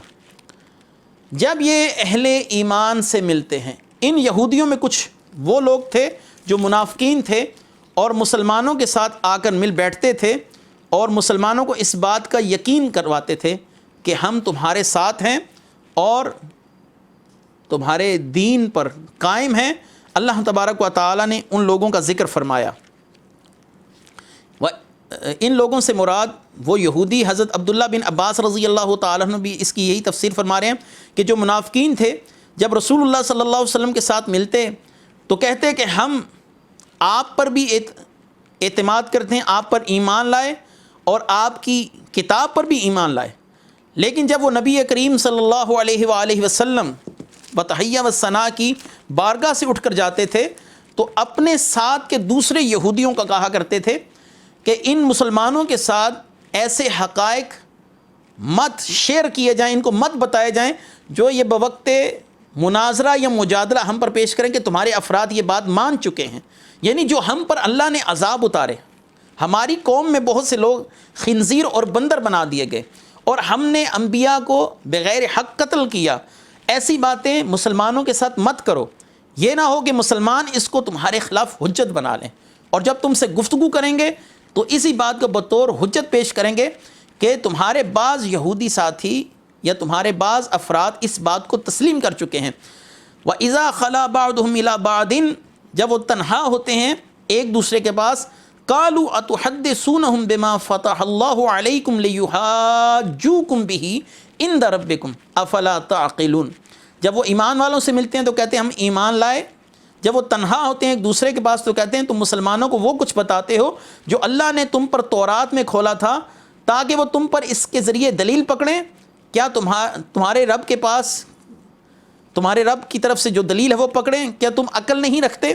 S2: جب یہ اہل ایمان سے ملتے ہیں، ان یہودیوں میں کچھ وہ لوگ تھے جو منافقین تھے اور مسلمانوں کے ساتھ آ کر مل بیٹھتے تھے اور مسلمانوں کو اس بات کا یقین کرواتے تھے کہ ہم تمہارے ساتھ ہیں اور تمہارے دین پر قائم ہیں۔ اللہ تبارک و تعالیٰ نے ان لوگوں کا ذکر فرمایا، ان لوگوں سے مراد وہ یہودی، حضرت عبداللہ بن عباس رضی اللہ تعالیٰ عنہ بھی اس کی یہی تفسیر فرما رہے ہیں کہ جو منافقین تھے جب رسول اللہ صلی اللہ علیہ وسلم کے ساتھ ملتے تو کہتے کہ ہم آپ پر بھی اعتماد کرتے ہیں، آپ پر ایمان لائے اور آپ کی کتاب پر بھی ایمان لائے، لیکن جب وہ نبی کریم صلی اللہ علیہ وآلہ وسلم بتحیہ و ثنا کی بارگاہ سے اٹھ کر جاتے تھے تو اپنے ساتھ کے دوسرے یہودیوں کا کہا کرتے تھے کہ ان مسلمانوں کے ساتھ ایسے حقائق مت شیئر کیے جائیں، ان کو مت بتائے جائیں جو یہ بوقت مناظرہ یا مجادلہ ہم پر پیش کریں کہ تمہارے افراد یہ بات مان چکے ہیں، یعنی جو ہم پر اللہ نے عذاب اتارے۔ ہماری قوم میں بہت سے لوگ خنزیر اور بندر بنا دیے گئے اور ہم نے انبیاء کو بغیر حق قتل کیا، ایسی باتیں مسلمانوں کے ساتھ مت کرو، یہ نہ ہو کہ مسلمان اس کو تمہارے خلاف حجت بنا لیں، اور جب تم سے گفتگو کریں گے تو اسی بات کو بطور حجت پیش کریں گے کہ تمہارے بعض یہودی ساتھی یا تمہارے بعض افراد اس بات کو تسلیم کر چکے ہیں۔ وَإِذَا خَلَا بَعْضُهُمْ إِلَىٰ بَعْضٍ، جب وہ تنہا ہوتے ہیں ایک دوسرے کے پاس، قَالُوا أَتُحَدِّثُونَهُم بِمَا فَتَحَ اللَّهُ عَلَيْكُمْ لِيُحَاجُّوكُم بِهِ عِندَ رَبِّكُمْ أَفَلَا تَعْقِلُونَ، جب وہ ایمان والوں سے ملتے ہیں تو کہتے ہیں ہم ایمان لائے، جب وہ تنہا ہوتے ہیں ایک دوسرے کے پاس تو کہتے ہیں تم مسلمانوں کو وہ کچھ بتاتے ہو جو اللہ نے تم پر تورات میں کھولا تھا تاکہ وہ تم پر اس کے ذریعے دلیل پکڑیں، کیا تمہارے رب کے پاس، تمہارے رب کی طرف سے جو دلیل ہے وہ پکڑیں، کیا تم عقل نہیں رکھتے؟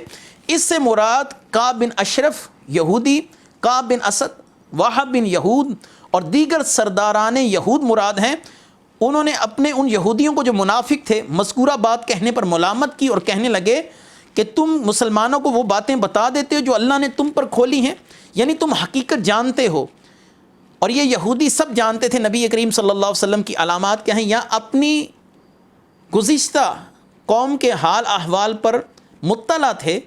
S2: اس سے مراد کعب بن اشرف یہودی، کعب بن اسد، وہب بن یہود اور دیگر سرداران یہود مراد ہیں۔ انہوں نے اپنے ان یہودیوں کو جو منافق تھے مذکورہ بات کہنے پر ملامت کی اور کہنے لگے کہ تم مسلمانوں کو وہ باتیں بتا دیتے ہو جو اللہ نے تم پر کھولی ہیں، یعنی تم حقیقت جانتے ہو۔ اور یہ یہودی سب جانتے تھے نبی کریم صلی اللہ علیہ وسلم کی علامات کیا ہیں، یا اپنی گزشتہ قوم کے حال احوال پر مطلع تھے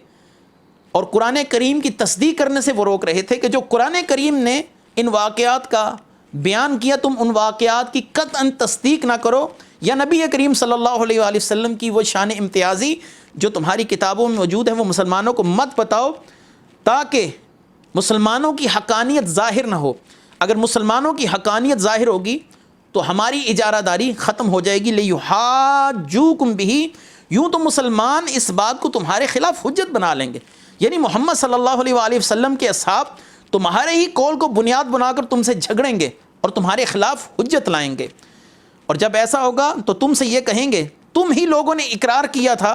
S2: اور قرآن کریم کی تصدیق کرنے سے وہ روک رہے تھے کہ جو قرآن کریم نے ان واقعات کا بیان کیا تم ان واقعات کی قطعاً تصدیق نہ کرو، یا نبی کریم صلی اللہ علیہ وآلہ وسلم کی وہ شان امتیازی جو تمہاری کتابوں میں موجود ہے وہ مسلمانوں کو مت بتاؤ تاکہ مسلمانوں کی حقانیت ظاہر نہ ہو۔ اگر مسلمانوں کی حقانیت ظاہر ہوگی تو ہماری اجارہ داری ختم ہو جائے گی۔ لِيُحَاجُّوكُم بِهِ، یوں تو مسلمان اس بات کو تمہارے خلاف حجت بنا لیں گے، یعنی محمد صلی اللہ علیہ وآلہ وسلم کے اصحاب تمہارے ہی قول کو بنیاد بنا کر تم سے جھگڑیں گے اور تمہارے خلاف حجت لائیں گے، اور جب ایسا ہوگا تو تم سے یہ کہیں گے تم ہی لوگوں نے اقرار کیا تھا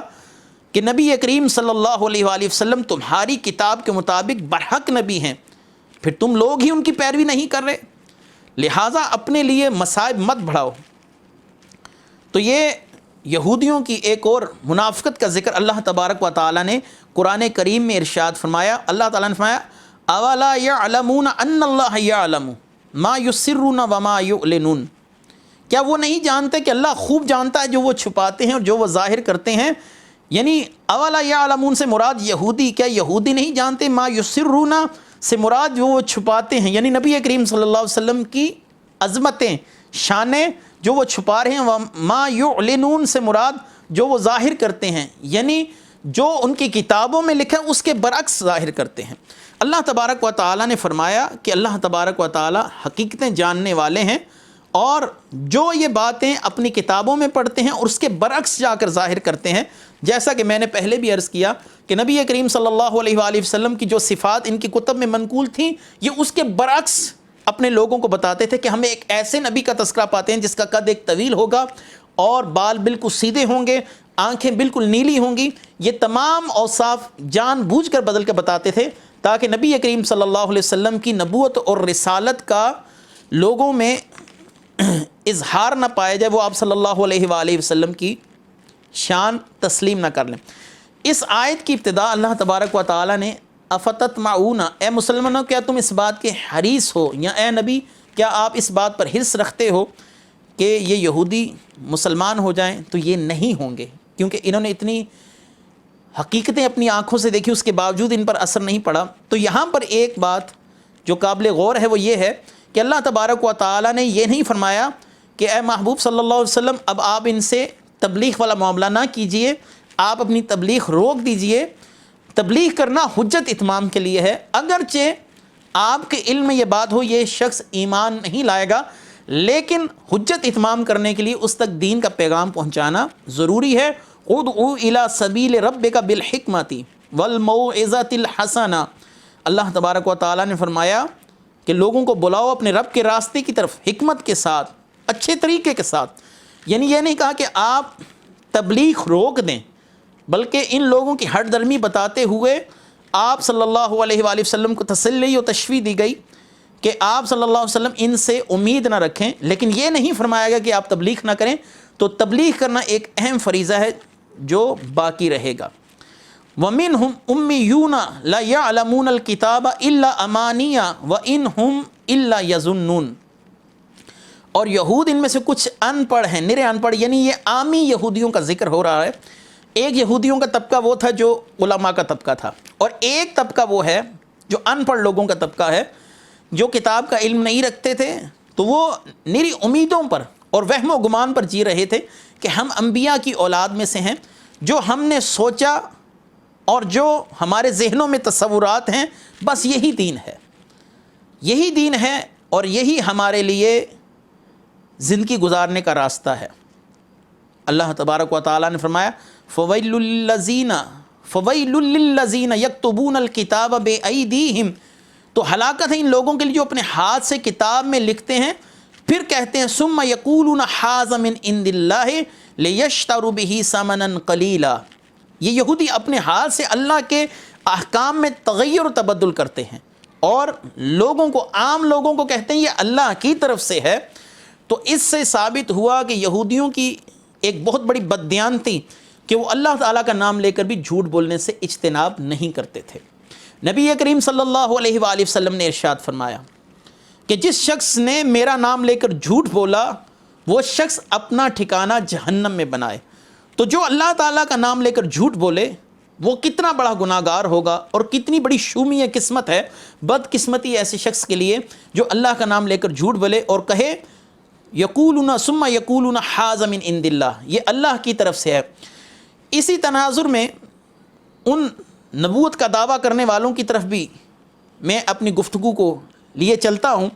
S2: کہ نبی کریم صلی اللہ علیہ وآلہ وسلم تمہاری کتاب کے مطابق برحق نبی ہیں، پھر تم لوگ ہی ان کی پیروی نہیں کر رہے، لہٰذا اپنے لیے مصائب مت بڑھاؤ۔ تو یہ یہودیوں کی ایک اور منافقت کا ذکر اللہ تبارک و تعالیٰ نے قرآن کریم میں ارشاد فرمایا۔ اللہ تعالیٰ نے فرمایا اولا یعلمون ان اللہ یعلم ما یسرون وما یعلنون، کیا وہ نہیں جانتے کہ اللہ خوب جانتا ہے جو وہ چھپاتے ہیں اور جو وہ ظاہر کرتے ہیں؟ یعنی اولا یعلمون سے مراد یہودی، کیا یہودی نہیں جانتے؟ ما یسرون سے مراد جو وہ چھپاتے ہیں، یعنی نبی کریم صلی اللہ علیہ وسلم کی عظمتیں، شانیں جو وہ چھپا رہے ہیں۔ ما یعلنون سے مراد جو وہ ظاہر کرتے ہیں، یعنی جو ان کی کتابوں میں لکھا ہے اس کے برعکس ظاہر کرتے ہیں۔ اللہ تبارک و تعالیٰ نے فرمایا کہ اللہ تبارک و تعالیٰ حقیقتیں جاننے والے ہیں، اور جو یہ باتیں اپنی کتابوں میں پڑھتے ہیں اور اس کے برعکس جا کر ظاہر کرتے ہیں، جیسا کہ میں نے پہلے بھی عرض کیا کہ نبی کریم صلی اللہ علیہ وآلہ وسلم کی جو صفات ان کی کتب میں منقول تھیں، یہ اس کے برعکس اپنے لوگوں کو بتاتے تھے کہ ہمیں ایک ایسے نبی کا تذکرہ پاتے ہیں جس کا قد ایک طویل ہوگا اور بال بالکل سیدھے ہوں گے، آنکھیں بالکل نیلی ہوں گی۔ یہ تمام اوصاف جان بوجھ کر بدل کے بتاتے تھے تاکہ نبی کریم صلی اللہ علیہ وسلم کی نبوت اور رسالت کا لوگوں میں اظہار نہ پایا جائے، وہ آپ صلی اللہ علیہ وآلہ وسلم کی شان تسلیم نہ کر لیں۔ اس آیت کی ابتدا اللہ تبارک و تعالیٰ نے افتطمعون، اے مسلمانوں کیا تم اس بات کے حریص ہو، یا اے نبی کیا آپ اس بات پر حرص رکھتے ہو کہ یہ یہودی مسلمان ہو جائیں؟ تو یہ نہیں ہوں گے، کیونکہ انہوں نے اتنی حقیقتیں اپنی آنکھوں سے دیکھی، اس کے باوجود ان پر اثر نہیں پڑا۔ تو یہاں پر ایک بات جو قابل غور ہے وہ یہ ہے کہ اللہ تبارک و تعالیٰ نے یہ نہیں فرمایا کہ اے محبوب صلی اللہ علیہ وسلم اب آپ ان سے تبلیغ والا معاملہ نہ کیجئے، آپ اپنی تبلیغ روک دیجئے۔ تبلیغ کرنا حجت اتمام کے لیے ہے، اگرچہ آپ کے علم میں یہ بات ہو یہ شخص ایمان نہیں لائے گا، لیکن حجت اتمام کرنے کے لیے اس تک دین کا پیغام پہنچانا ضروری ہے۔ ادعو الی سبیل ربک بالحکمۃ والموعظۃ الحسنہ، اللہ تبارک و تعالیٰ نے فرمایا کہ لوگوں کو بلاؤ اپنے رب کے راستے کی طرف حکمت کے ساتھ، اچھے طریقے کے ساتھ۔ یعنی یہ نہیں کہا کہ آپ تبلیغ روک دیں، بلکہ ان لوگوں کی ہٹ درمی بتاتے ہوئے آپ صلی اللہ علیہ وآلہ وسلم کو تسلی و تشفیع دی گئی کہ آپ صلی اللہ علیہ وسلم ان سے امید نہ رکھیں، لیکن یہ نہیں فرمایا گیا کہ آپ تبلیغ نہ کریں۔ تو تبلیغ کرنا ایک اہم فریضہ ہے جو باقی رہے گا۔ وَمِنْهُمْ أُمِّيُّونَ لَا يَعْلَمُونَ الْكِتَابَ إِلَّا أَمَانِيَّ وَإِنْ هُمْ إِلَّا يَظُنُّونَ، اور یہود ان میں سے کچھ ان پڑھ ہیں، نرے ان پڑھ، یعنی یہ عامی یہودیوں کا ذکر ہو رہا ہے۔ ایک یہودیوں کا طبقہ وہ تھا جو علماء کا طبقہ تھا، اور ایک طبقہ وہ ہے جو ان پڑھ لوگوں کا طبقہ ہے، جو کتاب کا علم نہیں رکھتے تھے، تو وہ نری امیدوں پر اور وہم و گمان پر جی رہے تھے کہ ہم انبیاء کی اولاد میں سے ہیں، جو ہم نے سوچا اور جو ہمارے ذہنوں میں تصورات ہیں، بس یہی دین ہے، یہی دین ہے اور یہی ہمارے لیے زندگی گزارنے کا راستہ ہے۔ اللہ تبارک و تعالیٰ نے فرمایا فَوَيْلٌ لِّلَّذِينَ يَكْتُبُونَ الْكِتَابَ بِأَيْدِيهِمْ، تو ہلاکت ہے ان لوگوں کے لیے جو اپنے ہاتھ سے کتاب میں لکھتے ہیں پھر کہتے ہیں ثُمَّ يَقُولُونَ هَٰذَا مِنْ عِندِ اللَّهِ لِيَشْتَرُوا بِهِ ثَمَنًا قَلِيلًا، یہ یہودی اپنے ہاتھ سے اللہ کے احکام میں تغیر و تبدل کرتے ہیں اور لوگوں کو، عام لوگوں کو کہتے ہیں یہ اللہ کی طرف سے ہے۔ تو اس سے ثابت ہوا کہ یہودیوں کی ایک بہت بڑی بددیانتی کہ وہ اللہ تعالیٰ کا نام لے کر بھی جھوٹ بولنے سے اجتناب نہیں کرتے تھے۔ نبی کریم صلی اللہ علیہ وآلہ وسلم نے ارشاد فرمایا کہ جس شخص نے میرا نام لے کر جھوٹ بولا وہ شخص اپنا ٹھکانہ جہنم میں بنائے۔ تو جو اللہ تعالیٰ کا نام لے کر جھوٹ بولے وہ کتنا بڑا گناہ گار ہوگا، اور کتنی بڑی شومی قسمت ہے، بدقسمتی ایسے شخص کے لیے جو اللہ کا نام لے کر جھوٹ بولے اور کہے یقولون ثم یقولون ھذا من عند اللہ، یہ اللہ کی طرف سے ہے۔ اسی تناظر میں ان نبوت کا دعویٰ کرنے والوں کی طرف بھی میں اپنی گفتگو کو لیے چلتا ہوں،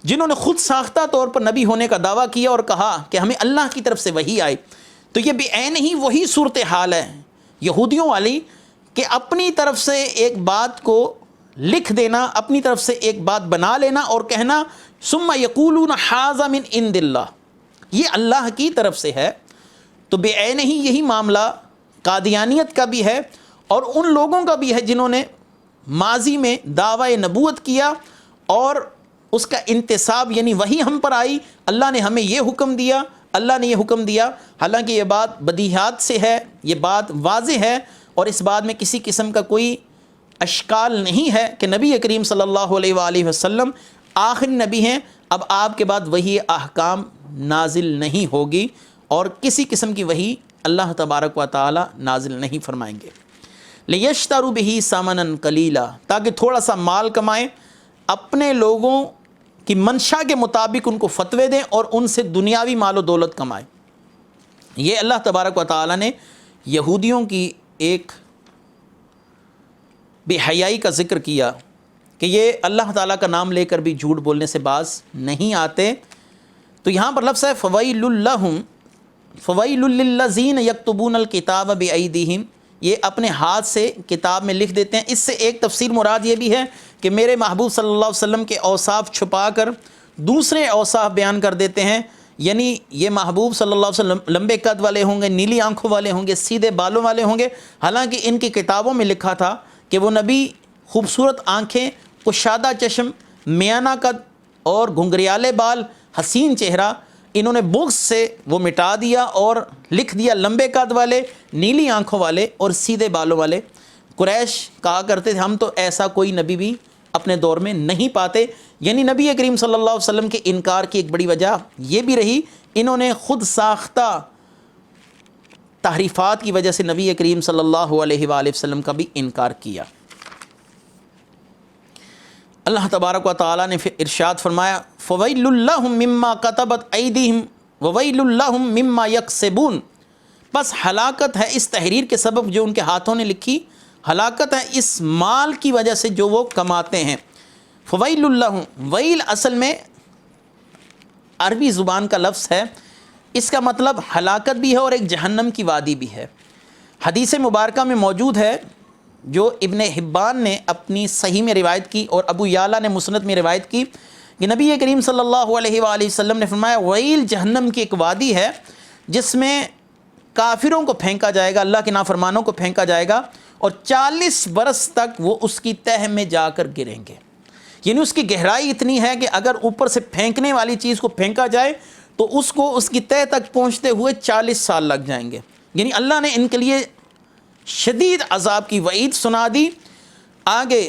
S2: جنہوں نے خود ساختہ طور پر نبی ہونے کا دعویٰ کیا اور کہا کہ ہمیں اللہ کی طرف سے وحی آئے۔ تو یہ بعین ہی وہی صورتحال ہے یہودیوں والی کہ اپنی طرف سے ایک بات کو لکھ دینا، اپنی طرف سے ایک بات بنا لینا اور کہنا ثم یقولون ھذا من عند اللہ، یہ اللہ کی طرف سے ہے۔ تو بعین ہی یہی معاملہ قادیانیت کا بھی ہے اور ان لوگوں کا بھی ہے جنہوں نے ماضی میں دعوی نبوت کیا اور اس کا انتصاب، یعنی وہی ہم پر آئی، اللہ نے ہمیں یہ حکم دیا، اللہ نے یہ حکم دیا، حالانکہ یہ بات بدیہات سے ہے، یہ بات واضح ہے اور اس بات میں کسی قسم کا کوئی اشکال نہیں ہے کہ نبی کریم صلی اللہ علیہ وآلہ وسلم آخری نبی ہیں، اب آپ کے بعد وحی احکام نازل نہیں ہوگی اور کسی قسم کی وحی اللہ تبارک و تعالی نازل نہیں فرمائیں گے۔ لِيَشْتَرُوا بِهِ ثَمَنًا قَلِيلًا، تاکہ تھوڑا سا مال کمائیں، اپنے لوگوں کی منشا کے مطابق ان کو فتوے دیں اور ان سے دنیاوی مال و دولت کمائیں۔ یہ اللہ تبارک و تعالی نے یہودیوں کی ایک بے حیائی کا ذکر کیا کہ یہ اللہ تعالیٰ کا نام لے کر بھی جھوٹ بولنے سے باز نہیں آتے، تو یہاں پر لفظ ہے فویل لہم، فویل للذین یکتبون الکتاب بایدیہم، یہ اپنے ہاتھ سے کتاب میں لکھ دیتے ہیں۔ اس سے ایک تفسیر مراد یہ بھی ہے کہ میرے محبوب صلی اللہ علیہ وسلم کے اوصاف چھپا کر دوسرے اوصاف بیان کر دیتے ہیں، یعنی یہ محبوب صلی اللہ علیہ وسلم لمبے قد والے ہوں گے، نیلی آنکھوں والے ہوں گے، سیدھے بالوں والے ہوں گے، حالانکہ ان کی کتابوں میں لکھا تھا کہ وہ نبی خوبصورت آنکھیں، کشادہ چشم، میانہ قد اور گھنگریالے بال، حسین چہرہ، انہوں نے بغض سے وہ مٹا دیا اور لکھ دیا لمبے قد والے، نیلی آنکھوں والے اور سیدھے بالوں والے۔ قریش کہا کرتے تھے ہم تو ایسا کوئی نبی بھی اپنے دور میں نہیں پاتے، یعنی نبی کریم صلی اللہ علیہ وسلم کے انکار کی ایک بڑی وجہ یہ بھی رہی، انہوں نے خود ساختہ تحریفات کی وجہ سے نبی کریم صلی اللہ علیہ وآلہ وسلم کا بھی انکار کیا۔ اللہ تبارک و تعالیٰ نے پھر ارشاد فرمایا فویل لہم مما کتبت ایدیہم وویل لہم مما یکسبون، بس ہلاکت ہے اس تحریر کے سبب جو ان کے ہاتھوں نے لکھی، ہلاکت ہے اس مال کی وجہ سے جو وہ کماتے ہیں۔ فویل لہم، ویل اصل میں عربی زبان کا لفظ ہے، اس کا مطلب ہلاکت بھی ہے اور ایک جہنم کی وادی بھی ہے۔ حدیث مبارکہ میں موجود ہے جو ابن حبان نے اپنی صحیح میں روایت کی اور ابو یعلا نے مسند میں روایت کی کہ نبی کریم صلی اللہ علیہ وآلہ وسلم نے فرمایا ویل جہنم کی ایک وادی ہے جس میں کافروں کو پھینکا جائے گا، اللہ کے نافرمانوں کو پھینکا جائے گا اور 40 برس تک وہ اس کی تہ میں جا کر گریں گے، یعنی اس کی گہرائی اتنی ہے کہ اگر اوپر سے پھینکنے والی چیز کو پھینکا جائے تو اس کو اس کی تہ تک پہنچتے ہوئے 40 سال لگ جائیں گے، یعنی اللہ نے ان کے لیے شدید عذاب کی وعید سنا دی۔ آگے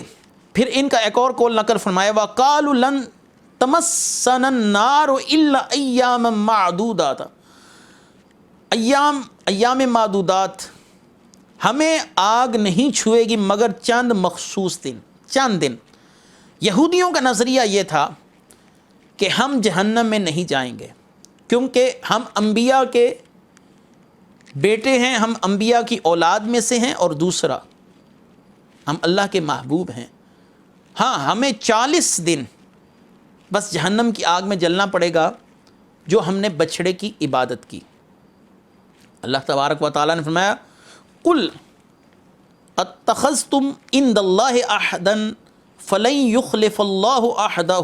S2: پھر ان کا ایک اور قول نقل فرمایا وَقَالُوا لَن تَمَسَّنَا النَّارُ إِلَّا أَيَّامًا مَعْدُودَاتًا، ایام معدودات، ہمیں آگ نہیں چھوئے گی مگر چند مخصوص دن، چند دن۔ یہودیوں کا نظریہ یہ تھا کہ ہم جہنم میں نہیں جائیں گے کیونکہ ہم انبیاء کے بیٹے ہیں، ہم انبیاء کی اولاد میں سے ہیں، اور دوسرا ہم اللہ کے محبوب ہیں، ہاں ہمیں 40 دن بس جہنم کی آگ میں جلنا پڑے گا جو ہم نے بچھڑے کی عبادت کی۔ اللہ تبارک و تعالیٰ نے فرمایا قُلْ اتخذتم عند اللہ عہدا فلن یخلف اللہ عہدہ،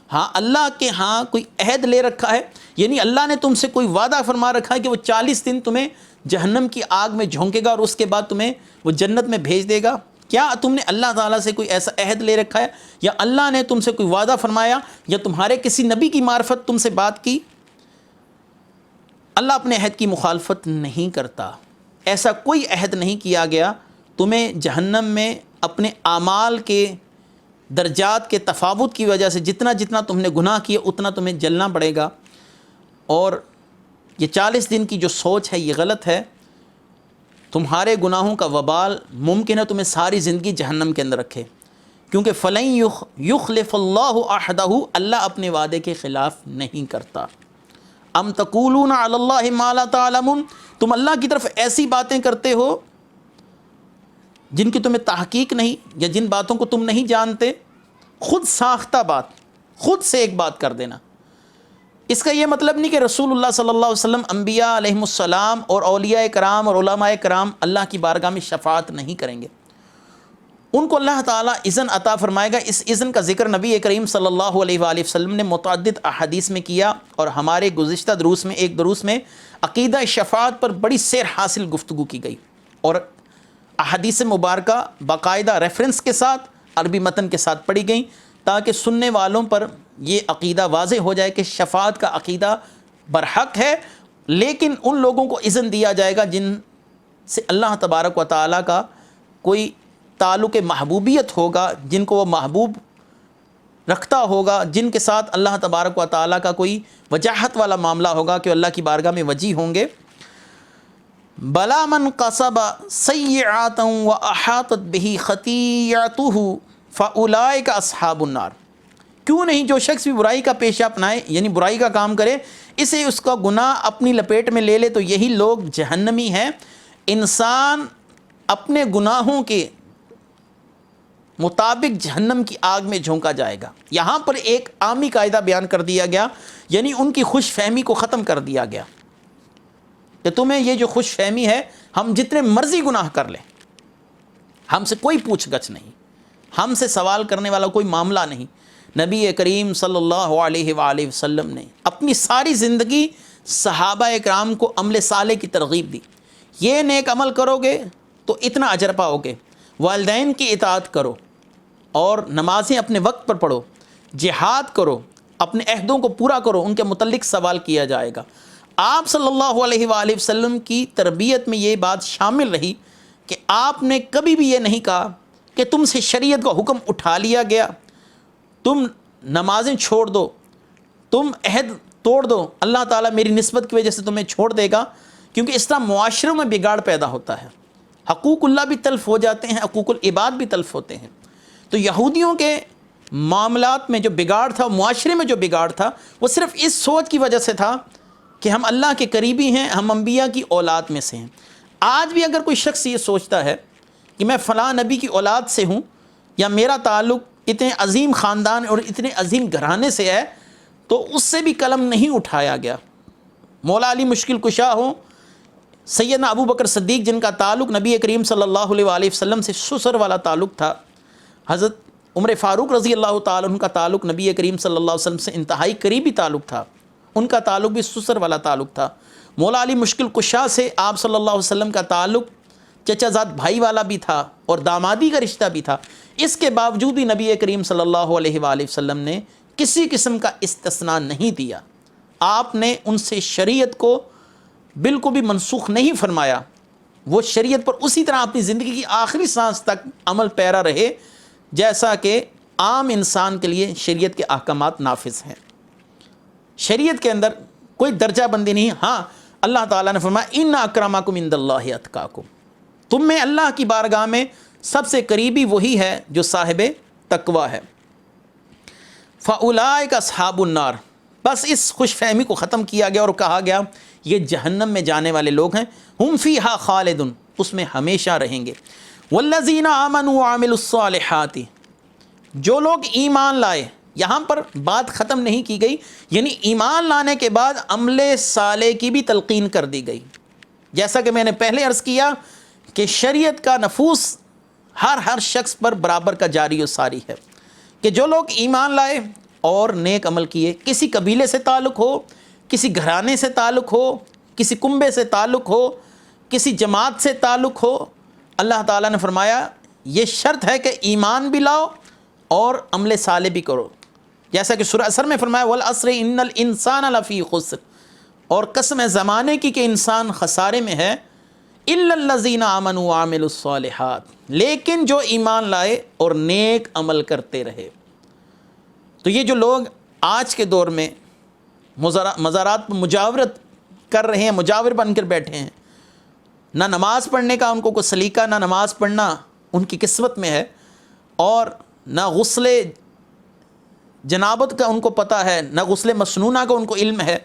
S2: ہاں اللہ کے ہاں کوئی عہد لے رکھا ہے، یعنی اللہ نے تم سے کوئی وعدہ فرما رکھا ہے کہ وہ 40 دن تمہیں جہنم کی آگ میں جھونکے گا اور اس کے بعد تمہیں وہ جنت میں بھیج دے گا۔ کیا تم نے اللہ تعالیٰ سے کوئی ایسا عہد لے رکھا ہے، یا اللہ نے تم سے کوئی وعدہ فرمایا، یا تمہارے کسی نبی کی معرفت تم سے بات کی؟ اللہ اپنے عہد کی مخالفت نہیں کرتا، ایسا کوئی عہد نہیں کیا گیا۔ تمہیں جہنم میں اپنے اعمال کے درجات کے تفاوت کی وجہ سے جتنا جتنا تم نے گناہ کیا اتنا تمہیں جلنا پڑے گا، اور یہ 40 دن کی جو سوچ ہے یہ غلط ہے۔ تمہارے گناہوں کا وبال ممکن ہے تمہیں ساری زندگی جہنم کے اندر رکھے، کیونکہ فلن یخلف اللہ عہدہ، اللہ اپنے وعدے کے خلاف نہیں کرتا۔ ام تقولون علی اللہ ما لا تعلمون، تم اللہ کی طرف ایسی باتیں کرتے ہو جن کی تمہیں تحقیق نہیں، یا جن باتوں کو تم نہیں جانتے، خود ساختہ بات، خود سے ایک بات کر دینا۔ اس کا یہ مطلب نہیں کہ رسول اللہ صلی اللہ علیہ وسلم، انبیاء علیہم السلام اور اولیاء کرام اور علماء کرام اللہ کی بارگاہ میں شفاعت نہیں کریں گے، ان کو اللہ تعالیٰ اذن عطا فرمائے گا۔ اس اذن کا ذکر نبی کریم صلی اللہ علیہ وآلہ وسلم نے متعدد احادیث میں کیا، اور ہمارے گزشتہ دروس میں ایک دروس میں عقیدہ شفاعت پر بڑی سیر حاصل گفتگو کی گئی، اور احادیث مبارکہ باقاعدہ ریفرنس کے ساتھ عربی متن کے ساتھ پڑھی گئیں تاکہ سننے والوں پر یہ عقیدہ واضح ہو جائے کہ شفاعت کا عقیدہ برحق ہے، لیکن ان لوگوں کو اذن دیا جائے گا جن سے اللہ تبارک و تعالیٰ کا کوئی تعلق محبوبیت ہوگا، جن کو وہ محبوب رکھتا ہوگا، جن کے ساتھ اللہ تبارک و تعالیٰ کا کوئی وجاہت والا معاملہ ہوگا کہ اللہ کی بارگاہ میں وجی ہوں گے۔ بلا من قصب سیئات واحاطت به خطیئته فاولئک اصحاب النار، کیوں نہیں جو شخص بھی برائی کا پیشہ اپنائے، یعنی برائی کا کام کرے، اسے اس کا گناہ اپنی لپیٹ میں لے لے، تو یہی لوگ جہنمی ہیں۔ انسان اپنے گناہوں کے مطابق جہنم کی آگ میں جھونکا جائے گا۔ یہاں پر ایک عامی قاعدہ بیان کر دیا گیا، یعنی ان کی خوش فہمی کو ختم کر دیا گیا کہ تمہیں یہ جو خوش فہمی ہے، ہم جتنے مرضی گناہ کر لیں، ہم سے کوئی پوچھ گچھ نہیں، ہم سے سوال کرنے والا کوئی معاملہ نہیں۔ نبی کریم صلی اللہ علیہ وآلہ وسلم نے اپنی ساری زندگی صحابہ اکرام کو عمل صالح کی ترغیب دی۔ یہ نیک عمل کرو گے تو اتنا اجر پاؤ گے، والدین کی اطاعت کرو اور نمازیں اپنے وقت پر پڑھو، جہاد کرو، اپنے عہدوں کو پورا کرو، ان کے متعلق سوال کیا جائے گا۔ آپ صلی اللہ علیہ وآلہ وسلم کی تربیت میں یہ بات شامل رہی کہ آپ نے کبھی بھی یہ نہیں کہا کہ تم سے شریعت کا حکم اٹھا لیا گیا، تم نمازیں چھوڑ دو، تم عہد توڑ دو، اللہ تعالیٰ میری نسبت کی وجہ سے تمہیں چھوڑ دے گا، کیونکہ اس طرح معاشروں میں بگاڑ پیدا ہوتا ہے، حقوق اللہ بھی تلف ہو جاتے ہیں، حقوق العباد بھی تلف ہوتے ہیں۔ تو یہودیوں کے معاملات میں جو بگاڑ تھا، معاشرے میں جو بگاڑ تھا، وہ صرف اس سوچ کی وجہ سے تھا کہ ہم اللہ کے قریبی ہیں، ہم انبیاء کی اولاد میں سے ہیں۔ آج بھی اگر کوئی شخص یہ سوچتا ہے کہ میں فلاں نبی کی اولاد سے ہوں یا میرا تعلق اتنے عظیم خاندان اور اتنے عظیم گھرانے سے ہے، تو اس سے بھی قلم نہیں اٹھایا گیا۔ مولا علی مشکل کشا ہوں، سیدنا ابو بکر صدیق جن کا تعلق نبی کریم صلی اللہ علیہ وآلہ وسلم سے سسر والا تعلق تھا، حضرت عمر فاروق رضی اللہ تعالیٰ عنہ کا تعلق نبی کریم صلی اللہ علیہ وسلم سے انتہائی قریبی تعلق تھا، ان کا تعلق بھی سسر والا تعلق تھا۔ مولا علی مشکل کشا سے آپ صلی اللہ علیہ وسلم کا تعلق چچا زاد بھائی والا بھی تھا اور دامادی کا رشتہ بھی تھا۔ اس کے باوجود بھی نبی کریم صلی اللہ علیہ وآلہ وسلم نے کسی قسم کا استثناء نہیں دیا، آپ نے ان سے شریعت کو بالکل بھی منسوخ نہیں فرمایا، وہ شریعت پر اسی طرح اپنی زندگی کی آخری سانس تک عمل پیرا رہے جیسا کہ عام انسان کے لیے شریعت کے احکامات نافذ ہیں۔ شریعت کے اندر کوئی درجہ بندی نہیں۔ ہاں، اللہ تعالیٰ نے فرمایا ان اکرمکم عند اللہ اتقاکم، تم میں اللہ کی بارگاہ میں سب سے قریبی وہی ہے جو صاحب تقوی ہے۔ فاولئک اصحاب النار، بس اس خوش فہمی کو ختم کیا گیا اور کہا گیا یہ جہنم میں جانے والے لوگ ہیں، ہم فیہا خالدون، اس میں ہمیشہ رہیں گے۔ والذین آمنوا وعملوا الصالحات، جو لوگ ایمان لائے، یہاں پر بات ختم نہیں کی گئی، یعنی ایمان لانے کے بعد عمل صالح کی بھی تلقین کر دی گئی۔ جیسا کہ میں نے پہلے عرض کیا کہ شریعت کا نفوذ ہر شخص پر برابر کا جاری و ساری ہے، کہ جو لوگ ایمان لائے اور نیک عمل کیے، کسی قبیلے سے تعلق ہو، کسی گھرانے سے تعلق ہو، کسی کنبے سے تعلق ہو، کسی جماعت سے تعلق ہو، اللہ تعالیٰ نے فرمایا یہ شرط ہے کہ ایمان بھی لاؤ اور عمل صالح بھی کرو، جیسا کہ سورہ عصر میں فرمایا والعصر ان الانسان لفی خسر، اور قسم ہے زمانے کی کہ انسان خسارے میں ہے، الا الذین آمنوا وعملوا الصالحات، لیکن جو ایمان لائے اور نیک عمل کرتے رہے۔ تو یہ جو لوگ آج کے دور میں مزارات پر مجاورت کر رہے ہیں، مجاور بن کر بیٹھے ہیں، نہ نماز پڑھنے کا ان کو کوئی سلیقہ، نہ نماز پڑھنا ان کی قسمت میں ہے، اور نہ غسل جنابت کا ان کو پتہ ہے، نہ غسل مسنونہ کا ان کو علم ہے،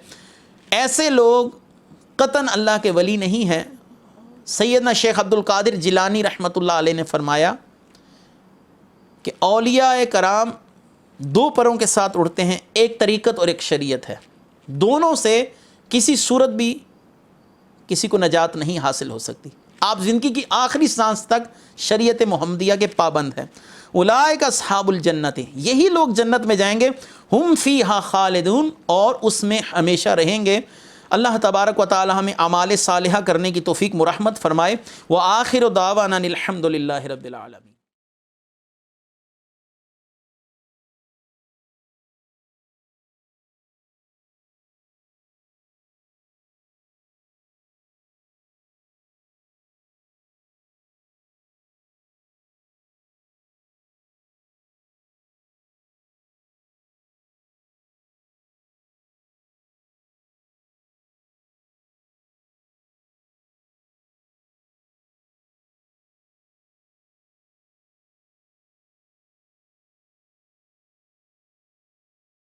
S2: ایسے لوگ قطعاً اللہ کے ولی نہیں ہیں۔ سیدنا شیخ عبد القادر جیلانی رحمۃ اللہ علیہ نے فرمایا کہ اولیاء کرام دو پروں کے ساتھ اڑتے ہیں، ایک طریقت اور ایک شریعت ہے، دونوں سے کسی صورت بھی کسی کو نجات نہیں حاصل ہو سکتی۔ آپ زندگی کی آخری سانس تک شریعت محمدیہ کے پابند ہیں۔ اولئک اصحاب الجنت، یہی لوگ جنت میں جائیں گے، ہم فیہا خالدون، اور اس میں ہمیشہ رہیں گے۔ اللہ تبارک و تعالی ہمیں اعمال صالحہ کرنے کی توفیق مرحمت فرمائے۔ وآخر دعوانا الحمد للہ رب العالمین۔